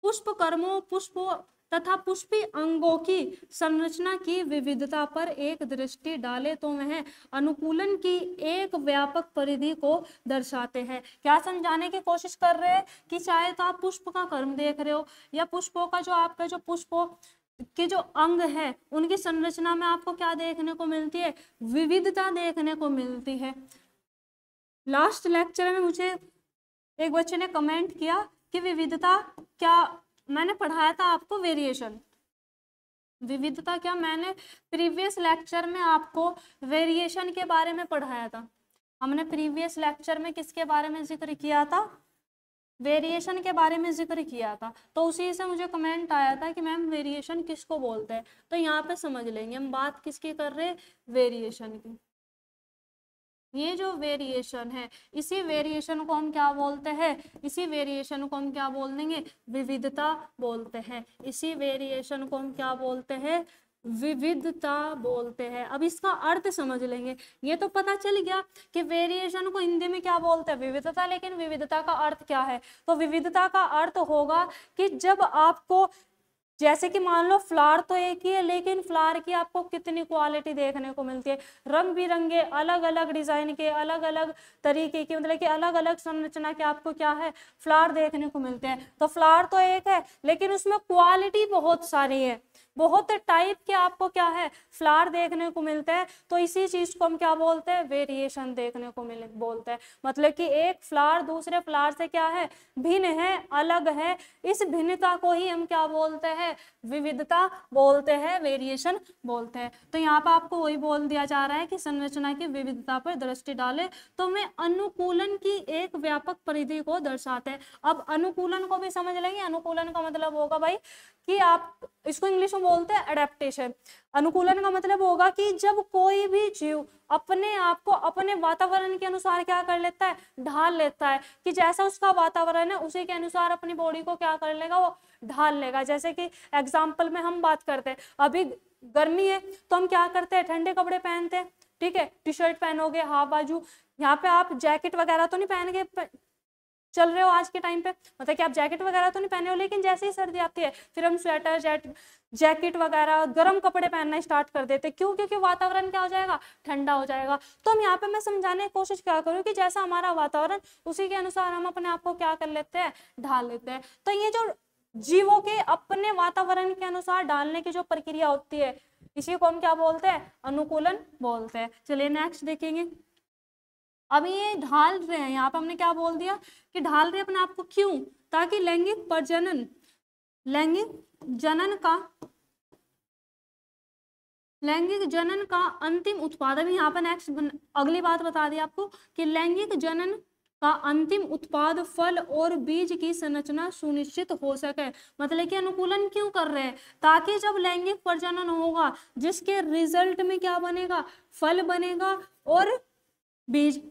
पुष्प कर्मों, पुष्पों तथा पुष्पी अंगों की संरचना की विविधता पर एक दृष्टि डाले तो वह अनुकूलन की एक व्यापक परिधि को दर्शाते हैं। क्या समझाने की कोशिश कर रहे हैं कि चाहे तो आप पुष्प का कर्म देख रहे हो या पुष्पों का जो आपका जो पुष्पों के जो अंग है उनकी संरचना में आपको क्या देखने को मिलती है, विविधता देखने को मिलती है। लास्ट लेक्चर में मुझे एक बच्चे ने कमेंट किया कि विविधता क्या, मैंने पढ़ाया था आपको वेरिएशन, विविधता क्या, मैंने प्रीवियस लेक्चर में आपको वेरिएशन के बारे में पढ़ाया था। हमने प्रीवियस लेक्चर में किसके बारे में जिक्र किया था, वेरिएशन के बारे में जिक्र किया था। तो उसी से मुझे कमेंट आया था कि मैम वेरिएशन किसको बोलते हैं। तो यहाँ पे समझ लेंगे हम बात किसकी कर रहे हैं, वेरिएशन की। ये जो वेरिएशन है, इसी वेरिएशन को हम क्या बोलते हैं, इसी वेरिएशन को हम क्या बोल देंगे, विविधता बोलते हैं। इसी वेरिएशन को हम क्या बोलते हैं, विविधता बोलते हैं। अब इसका अर्थ समझ लेंगे। ये तो पता चल गया कि वेरिएशन को हिंदी में क्या बोलते हैं, विविधता, लेकिन विविधता का अर्थ क्या है। तो विविधता का अर्थ होगा कि जब आपको, जैसे कि मान लो फ्लावर तो एक ही है, लेकिन फ्लावर की आपको कितनी क्वालिटी देखने को मिलती है, रंग बिरंगे अलग अलग डिजाइन के, अलग अलग तरीके की, मतलब कि अलग अलग संरचना के आपको क्या है, फ्लावर देखने को मिलते हैं। तो फ्लावर तो एक है, लेकिन उसमें क्वालिटी बहुत सारी है, बहुत टाइप के आपको क्या है, फ्लावर देखने को मिलते हैं। तो इसी चीज को हम क्या बोलते हैं, वेरिएशन देखने को मिले बोलते हैं। मतलब कि एक फ्लावर दूसरे फ्लावर से क्या है, भिन्न है, अलग है। इस भिन्नता को ही हम क्या बोलते हैं, विविधता बोलते हैं, वेरिएशन बोलते हैं। तो यहाँ पर आपको वही बोल दिया जा रहा है कि संरचना की विविधता पर दृष्टि डालें तो मैं अनुकूलन की एक व्यापक परिधि को दर्शाते हैं। अब अनुकूलन को भी समझ लेंगे। अनुकूलन का मतलब होगा भाई कि आप इसको इंग्लिश में बोलते हैं एडेप्टेशन। अनुकूलन का मतलब होगा कि जब कोई भी जीव अपने आप को अपने वातावरण के अनुसार क्या कर लेता है, ढाल लेता है, कि जैसा उसका वातावरण है उसी के अनुसार अपनी बॉडी को क्या कर लेगा, वो ढाल लेगा। जैसे कि एग्जाम्पल में हम बात करते हैं, अभी गर्मी है तो हम क्या करते हैं, ठंडे कपड़े पहनते हैं, ठीक है, टी शर्ट पहनोगे हाफ बाजू, यहाँ पे आप जैकेट वगैरह तो नहीं पहन के चल रहे हो आज के टाइम पे, मतलब कि आप जैकेट वगैरह तो नहीं पहने हो, लेकिन जैसे ही सर्दी आती है फिर हम स्वेटर जैकेट वगैरह गर्म कपड़े पहनना स्टार्ट कर देते। क्यों? क्योंकि वातावरण क्या हो जाएगा, ठंडा हो जाएगा। तो हम यहाँ पे मैं समझाने की कोशिश क्या करूँ कि जैसा हमारा वातावरण उसी के अनुसार हम अपने आप को क्या कर लेते हैं, ढाल लेते हैं। तो ये जो जीवों के अपने वातावरण के अनुसार डालने की जो प्रक्रिया होती है, इसी को हम क्या बोलते हैं, अनुकूलन बोलते हैं। चलिए नेक्स्ट देखेंगे। अब ये ढाल रहे हैं, यहाँ पे हमने क्या बोल दिया कि ढाल रहे अपने आप को, क्यों, ताकि लैंगिक प्रजनन, लैंगिक जनन का अंतिम उत्पादन, यहाँ पर नेक्स्ट अगली बात बता दी आपको कि लैंगिक जनन का अंतिम उत्पाद फल और बीज की संरचना सुनिश्चित हो सके। मतलब कि अनुकूलन क्यों कर रहे हैं, ताकि जब लैंगिक प्रजनन होगा जिसके रिजल्ट में क्या बनेगा, फल बनेगा और बीज।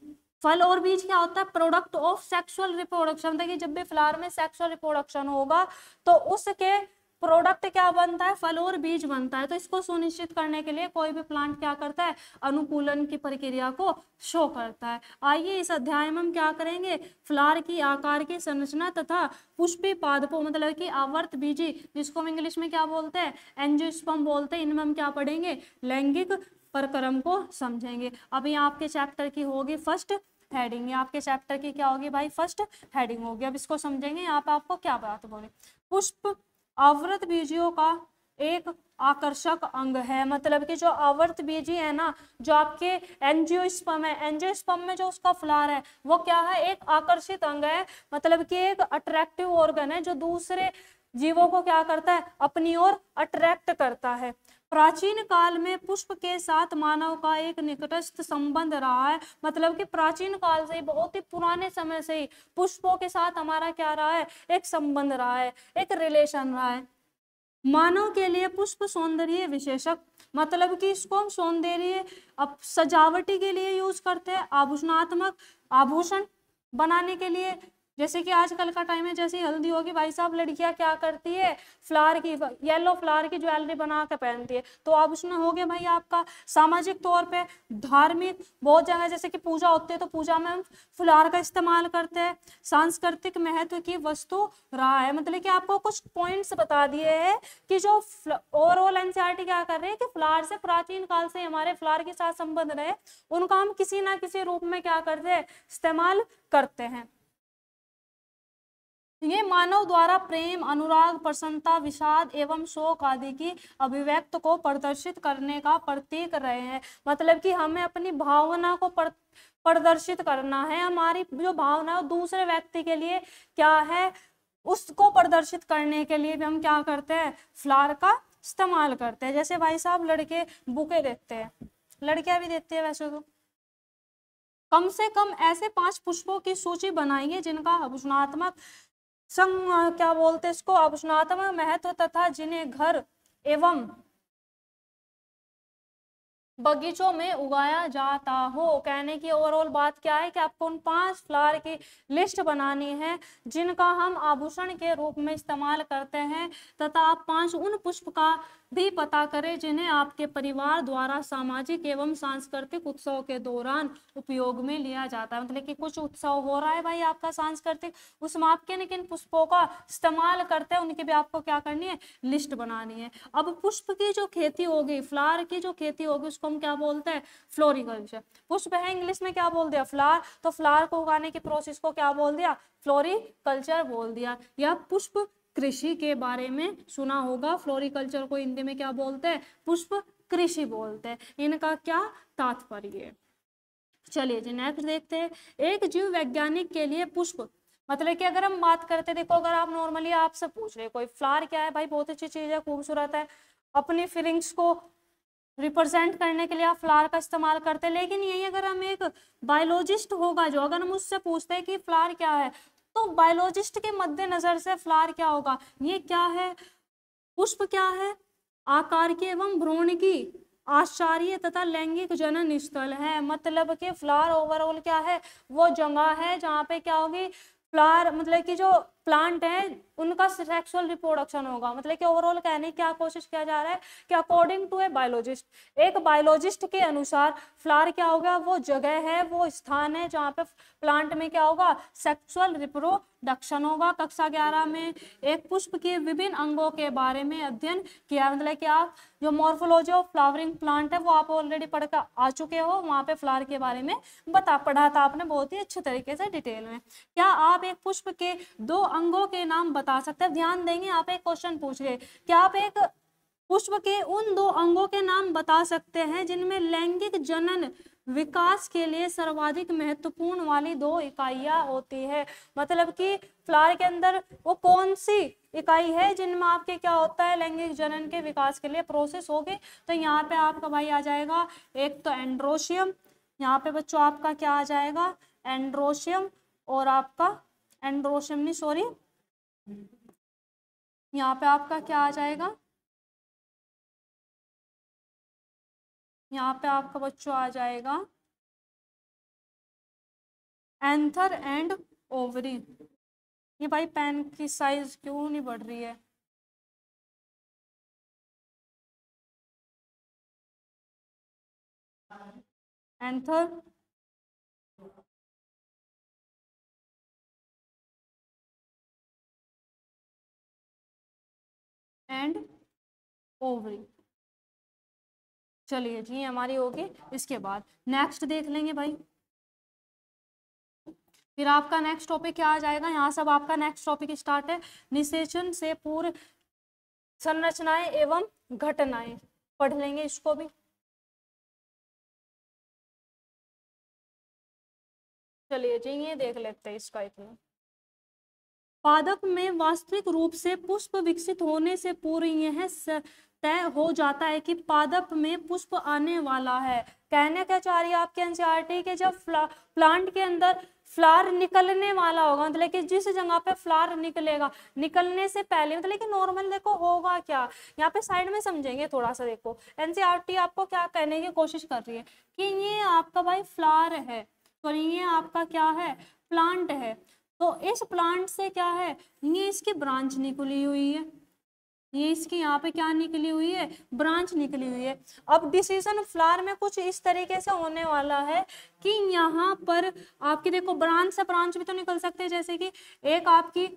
फल और बीज क्या होता है, प्रोडक्ट ऑफ सेक्सुअल रिप्रोडक्शन। देखिए जब भी फ्लावर में सेक्सुअल रिप्रोडक्शन होगा तो उसके प्रोडक्ट क्या बनता है, फल और बीज बनता है। तो इसको सुनिश्चित करने के लिए कोई भी प्लांट क्या करता है, अनुकूलन की प्रक्रिया को शो करता है। आइए इस अध्याय में हम क्या करेंगे, फ्लावर की आकार की संरचना तथा पुष्पी पादपों, मतलब कि आवर्त बीजी, जिसको हम इंग्लिश में क्या बोलते हैं, एंजियोस्पर्म बोलते हैं, इनमें हम क्या पढ़ेंगे, लैंगिक प्रक्रम को समझेंगे। अभी आपके चैप्टर की होगी फर्स्ट हेडिंग, ये आपके चैप्टर की क्या होगी भाई, फर्स्ट हेडिंग होगी। अब इसको समझेंगे। यहाँ पे आपको क्या बात बोले, पुष्प आवृत बीजियों का एक आकर्षक अंग है। मतलब कि जो आवर्त बीजी है ना, जो आपके एंजियोस्पर्म है, एंजियोस्पर्म में जो उसका फ्लावर है वो क्या है, एक आकर्षित अंग है। मतलब कि एक अट्रैक्टिव ऑर्गन है जो दूसरे जीवों को क्या करता है, अपनी ओर अट्रैक्ट करता है। प्राचीन काल में पुष्प के साथ मानव का एक निकटस्थ संबंध रहा है। मतलब कि प्राचीन काल से, बहुत ही पुराने समय से ही पुष्पों के साथ हमारा क्या रहा है, एक संबंध रहा है, एक रिलेशन रहा है। मानव के लिए पुष्प सौंदर्य विशेषक, मतलब कि इसको हम सौंदर्य अब सजावटी के लिए यूज करते हैं, आभूषणात्मक, आभूषण बनाने के लिए। जैसे कि आजकल का टाइम है, जैसे हल्दी होगी भाई साहब, लड़कियां क्या करती है, फ्लावर की, येलो फ्लावर की ज्वेलरी बना के पहनती है। तो आभूषण हो गया भाई आपका। सामाजिक तौर पे, धार्मिक, बहुत जगह जैसे कि पूजा होती है तो पूजा में हम फ्लावर का इस्तेमाल करते हैं। सांस्कृतिक महत्व की वस्तु रहा है। मतलब कि आपको कुछ पॉइंट्स बता दिए हैं कि जो ओवरऑल एनसीईआरटी क्या कर रहे हैं कि फ्लावर से प्राचीन काल से हमारे फ्लावर के साथ संबंध रहे, उनका हम किसी ना किसी रूप में क्या करते हैं, इस्तेमाल करते हैं। ये मानव द्वारा प्रेम, अनुराग, प्रसन्नता, विषाद एवं शोक आदि की अभिव्यक्त को प्रदर्शित करने का प्रतीक रहे हैं। मतलब कि हमें अपनी भावना को प्रदर्शित करना है, हमारी जो भावना है दूसरे व्यक्ति के लिए क्या है, उसको प्रदर्शित करने के लिए भी हम क्या करते हैं, फ्लावर का इस्तेमाल करते हैं। जैसे भाई साहब लड़के बुके देते हैं, लड़कियां भी देती है वैसे तो। कम से कम ऐसे 5 पुष्पों की सूची बनाइए जिनका आभूषणात्मक क्या बोलते हैं इसको, आभूषणात्मक महत्व तथा जिन्हें घर एवं बगीचों में उगाया जाता हो। कहने की ओवरऑल बात क्या है कि आपको उन 5 फ्लावर की लिस्ट बनानी है जिनका हम आभूषण के रूप में इस्तेमाल करते हैं, तथा आप 5 उन पुष्प का भी पता करें जिन्हें आपके परिवार द्वारा सामाजिक एवं सांस्कृतिक उत्सव के दौरान उपयोग में लिया जाता है। मतलब कि कुछ उत्सव हो रहा है भाई आपका सांस्कृतिक, उसमें आप किन किन पुष्पों का इस्तेमाल करते हैं उनकी भी आपको क्या करनी है, लिस्ट बनानी है। अब पुष्प की जो खेती होगी, फ्लावर की जो खेती होगी उसको हम क्या बोलते हैं, फ्लोरिकल्चर। पुष्प है इंग्लिश में क्या बोल दिया, फ्लावर, तो फ्लावर को उगाने की प्रोसेस को क्या बोल दिया, फ्लोरिकल्चर बोल दिया। या पुष्प कृषि के बारे में सुना होगा, फ्लोरिकल्चर को हिंदी में क्या बोलते हैं, पुष्प कृषि बोलते हैं। इनका क्या तात्पर्य है, चलिए जी नेक्स्ट देखते हैं। एक जीव वैज्ञानिक के लिए पुष्प, मतलब कि अगर हम बात करते, देखो अगर आप नॉर्मली आपसे पूछ रहे कोई फ्लावर क्या है, भाई बहुत अच्छी चीज है, खूबसूरत है, अपनी फीलिंग्स को रिप्रेजेंट करने के लिए आप फ्लावर का इस्तेमाल करते हैं। लेकिन यही अगर हम एक बायोलॉजिस्ट होगा जो, अगर हम उससे पूछते हैं कि फ्लावर क्या है, तो बायोलॉजिस्ट के मद्देनजर से फ्लावर क्या होगा, ये क्या है, पुष्प क्या है, आकार की एवं भ्रूण की आश्चर्य तथा लैंगिक जनन स्थल है। मतलब कि फ्लावर ओवरऑल क्या है, वो जगह है जहाँ पे क्या होगी, फ्लावर मतलब कि जो प्लांट है उनका सेक्सुअल रिप्रोडक्शन होगा। मतलब कि ओवरऑल कहने की क्या कोशिश किया जा रहा है कि अकॉर्डिंग टू ए बायोलॉजिस्ट, एक बायोलॉजिस्ट के अनुसार फ्लावर क्या होगा, वो जगह है, वो स्थान है जहाँ पे प्लांट में क्या होगा, सेक्सुअल रिप्रोडक्शन होगा। कक्षा 11 में एक पुष्प के विभिन्न अंगों के बारे में अध्ययन किया। मतलब कि आप जो मॉर्फोलॉजी ऑफ फ्लावरिंग प्लांट है वो आप ऑलरेडी पढ़ कर आ चुके हो, वहां पे फ्लावर के बारे में पढ़ा था आपने बहुत ही अच्छे तरीके से डिटेल में। क्या आप एक पुष्प के 2 अंगों के नाम बता सकते हैं, ध्यान देंगे, आप एक क्वेश्चन पूछ रहे, क्या आप एक पुष्प के उन 2 अंगों के नाम बता सकते हैं जिनमें लैंगिक जनन विकास के लिए सर्वाधिक महत्वपूर्ण वाली 2 इकाइयां होती है। मतलब कि फ्लावर के अंदर वो कौन सी इकाई है जिनमें आपके क्या होता है, लैंगिक जनन के विकास के लिए प्रोसेस होगी। तो यहाँ पे आपका भाई आ जाएगा एक तो एंड्रोशियम, यहाँ पे बच्चों आपका क्या आ जाएगा, एंड्रोशियम, और आपका एंड्रोशियम नहीं सॉरी, यहाँ पे आपका क्या आ जाएगा, यहाँ पे आपका बच्चों आ जाएगा एंथर एंड ओवरी। ये भाई पेन की साइज क्यों नहीं बढ़ रही है, एंथर एंड ओवरी। चलिए जी हमारी होगी, इसके बाद नेक्स्ट देख लेंगे भाई। फिर आपका नेक्स्ट टॉपिक क्या आ जाएगा, यहाँ सब आपका नेक्स्ट टॉपिक स्टार्ट है, निषेचन से पूर्व संरचनाएं एवं घटनाएं, पढ़ लेंगे इसको भी। चलिए जी ये देख लेते हैं इसका इतना। पादप में वास्तविक रूप से पुष्प विकसित होने से पूर्व यह तय हो जाता है कि पादप में पुष्प आने वाला है। कहने क्या चाह रही है आपके एनसीईआरटी के, जब प्लांट के अंदर फ्लावर निकलने वाला होगा, मतलब कि जिस जगह पे फ्लावर निकलेगा, निकलने से पहले मतलब कि नॉर्मल देखो होगा क्या, यहाँ पे साइड में समझेंगे थोड़ा सा। देखो एनसीईआरटी आपको क्या कहने की कोशिश कर रही है कि ये आपका भाई फ्लावर है, तो ये आपका क्या है, प्लांट है, तो इस प्लांट से क्या है, ये इसकी ब्रांच निकली हुई है, ये इसकी यहाँ पे क्या निकली हुई है, ब्रांच निकली हुई है। अब डिसीजन फ्लावर में कुछ इस तरीके से होने वाला है कि यहाँ पर आपकी देखो ब्रांच से ब्रांच भी तो निकल सकते हैं, जैसे कि एक आपकी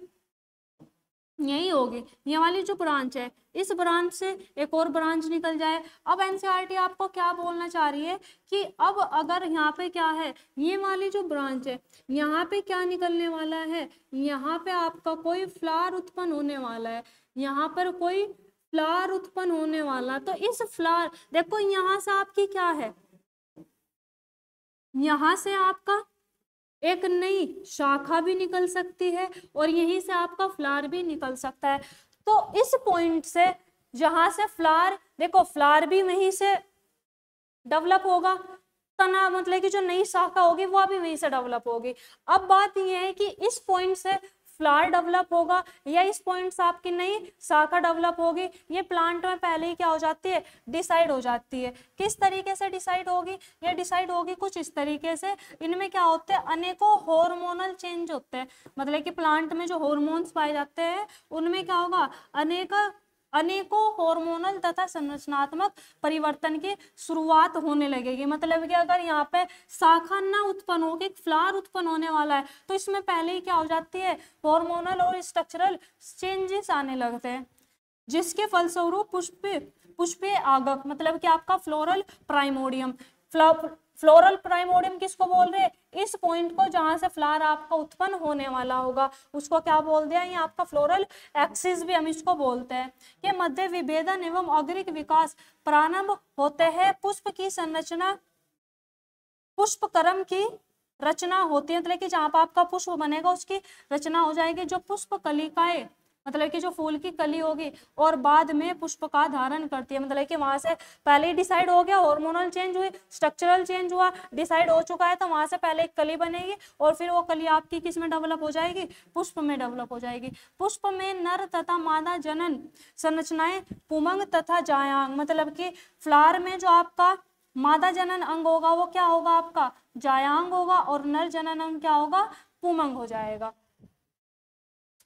यही होगी ये वाली जो ब्रांच है, इस ब्रांच से एक और ब्रांच निकल जाए। अब एनसीईआरटी आपको क्या बोलना चाह रही है कि अब अगर यहाँ पे क्या है, ये वाली जो ब्रांच है यहाँ पे क्या निकलने वाला है, यहाँ पे आपका कोई फ्लावर उत्पन्न होने वाला है, यहाँ पर कोई फ्लावर उत्पन्न होने वाला। तो इस फ्लावर देखो यहाँ से आपकी क्या है, यहाँ से आपका एक नई शाखा भी निकल सकती है और यहीं से आपका फ्लावर भी निकल सकता है। तो इस पॉइंट से जहां से फ्लावर, देखो फ्लावर भी वहीं से डेवलप होगा, तना मतलब कि जो नई शाखा होगी वो भी वहीं से डेवलप होगी। अब बात यह है कि इस पॉइंट से फ्लावर डेवलप होगा या इस पॉइंट से आपकी नई शाखा डेवलप होगी, ये प्लांट में पहले ही क्या हो जाती है, डिसाइड हो जाती है। किस तरीके से डिसाइड होगी, ये डिसाइड होगी कुछ इस तरीके से। इनमें क्या होते हैं, अनेकों हार्मोनल चेंज होते हैं, मतलब कि प्लांट में जो हार्मोन्स पाए जाते हैं उनमें क्या होगा, अनेकों हार्मोनल तथा संरचनात्मक परिवर्तन की शुरुआत होने लगेगी। मतलब कि अगर यहाँ पे शाखा ना उत्पन्न हो के फ्लावर उत्पन्न होने वाला है तो इसमें पहले ही क्या हो जाती है, हार्मोनल और स्ट्रक्चरल चेंजेस आने लगते हैं, जिसके फलस्वरूप पुष्पीय आगक मतलब कि आपका फ्लोरल प्राइमोडियम, फ्लोरल प्राइमोडियम किसको बोल रहे हैं, इस पॉइंट को जहां से फ्लावर आपका उत्पन्न होने वाला होगा उसको क्या बोल दिया, ये आपका फ्लोरल एक्सिस भी हम इसको बोलते हैं। कि मध्य विभेदन एवं अग्रिक विकास प्रारंभ होते हैं, पुष्प की संरचना, पुष्पक्रम की रचना होती है, मतलब कि जहां पर आपका पुष्प बनेगा उसकी रचना हो जाएगी, जो पुष्प कलिकाएं मतलब कि जो फूल की कली होगी और बाद में पुष्प का धारण करती है। मतलब कि वहां से पहले ही डिसाइड हो गया, हार्मोनल चेंज हुई, स्ट्रक्चरल चेंज हुआ, डिसाइड हो चुका है, तो वहां से पहले एक कली बनेगी और फिर वो कली आपकी किस में डेवलप हो जाएगी, पुष्प में डेवलप हो जाएगी। पुष्प में नर तथा मादा जनन संरचनाएं पुमंग तथा जायांग, मतलब कि फ्लावर में जो आपका मादा जनन अंग होगा वो क्या होगा, आपका जायांग होगा और नर जनन अंग क्या होगा, पुमंग हो जाएगा।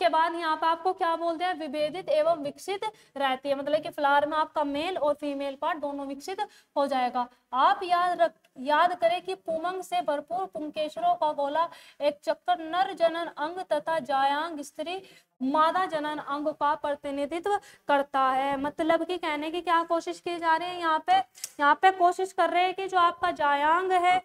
के बाद यहाँ पे आपको क्या बोलते हैं, विभेदित एवं विकसित रहती है, मतलब कि फ्लावर में आपका मेल और फीमेल पार्ट दोनों विकसित हो जाएगा। आप याद करें कि पुमंग से भरपूर पुंकेसरों का गोला एक चक्कर नर जनन अंग तथा जायांग स्त्री मादा जनन अंग का प्रतिनिधित्व करता है। मतलब कि कहने की क्या कोशिश की जा रही है, यहाँ पे कोशिश कर रहे हैं कि जो आपका जायांग है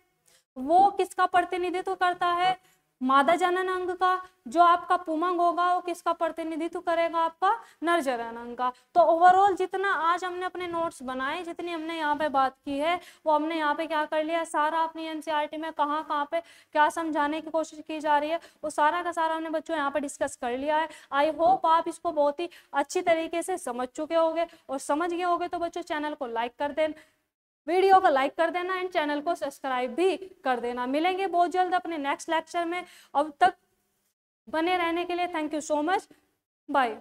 वो किसका प्रतिनिधित्व करता है, मादा जनन अंग का। जो आपका पुमंग होगा वो किसका प्रतिनिधित्व करेगा, आपका नर जनन अंग का। तो ओवरऑल जितना आज हमने अपने नोट्स बनाए, जितनी हमने यहाँ पे बात की है वो हमने यहाँ पे क्या कर लिया, सारा अपनी एनसीईआरटी में कहाँ कहाँ पे क्या समझाने की कोशिश की जा रही है वो सारा का सारा हमने बच्चों यहाँ पे डिस्कस कर लिया है। आई होप आप इसको बहुत ही अच्छी तरीके से समझ चुके होंगे, और समझ गए होंगे तो बच्चों चैनल को लाइक कर देना, वीडियो को लाइक कर देना एंड चैनल को सब्सक्राइब भी कर देना। मिलेंगे बहुत जल्द अपने नेक्स्ट लेक्चर में, अब तक बने रहने के लिए thank you so much, bye.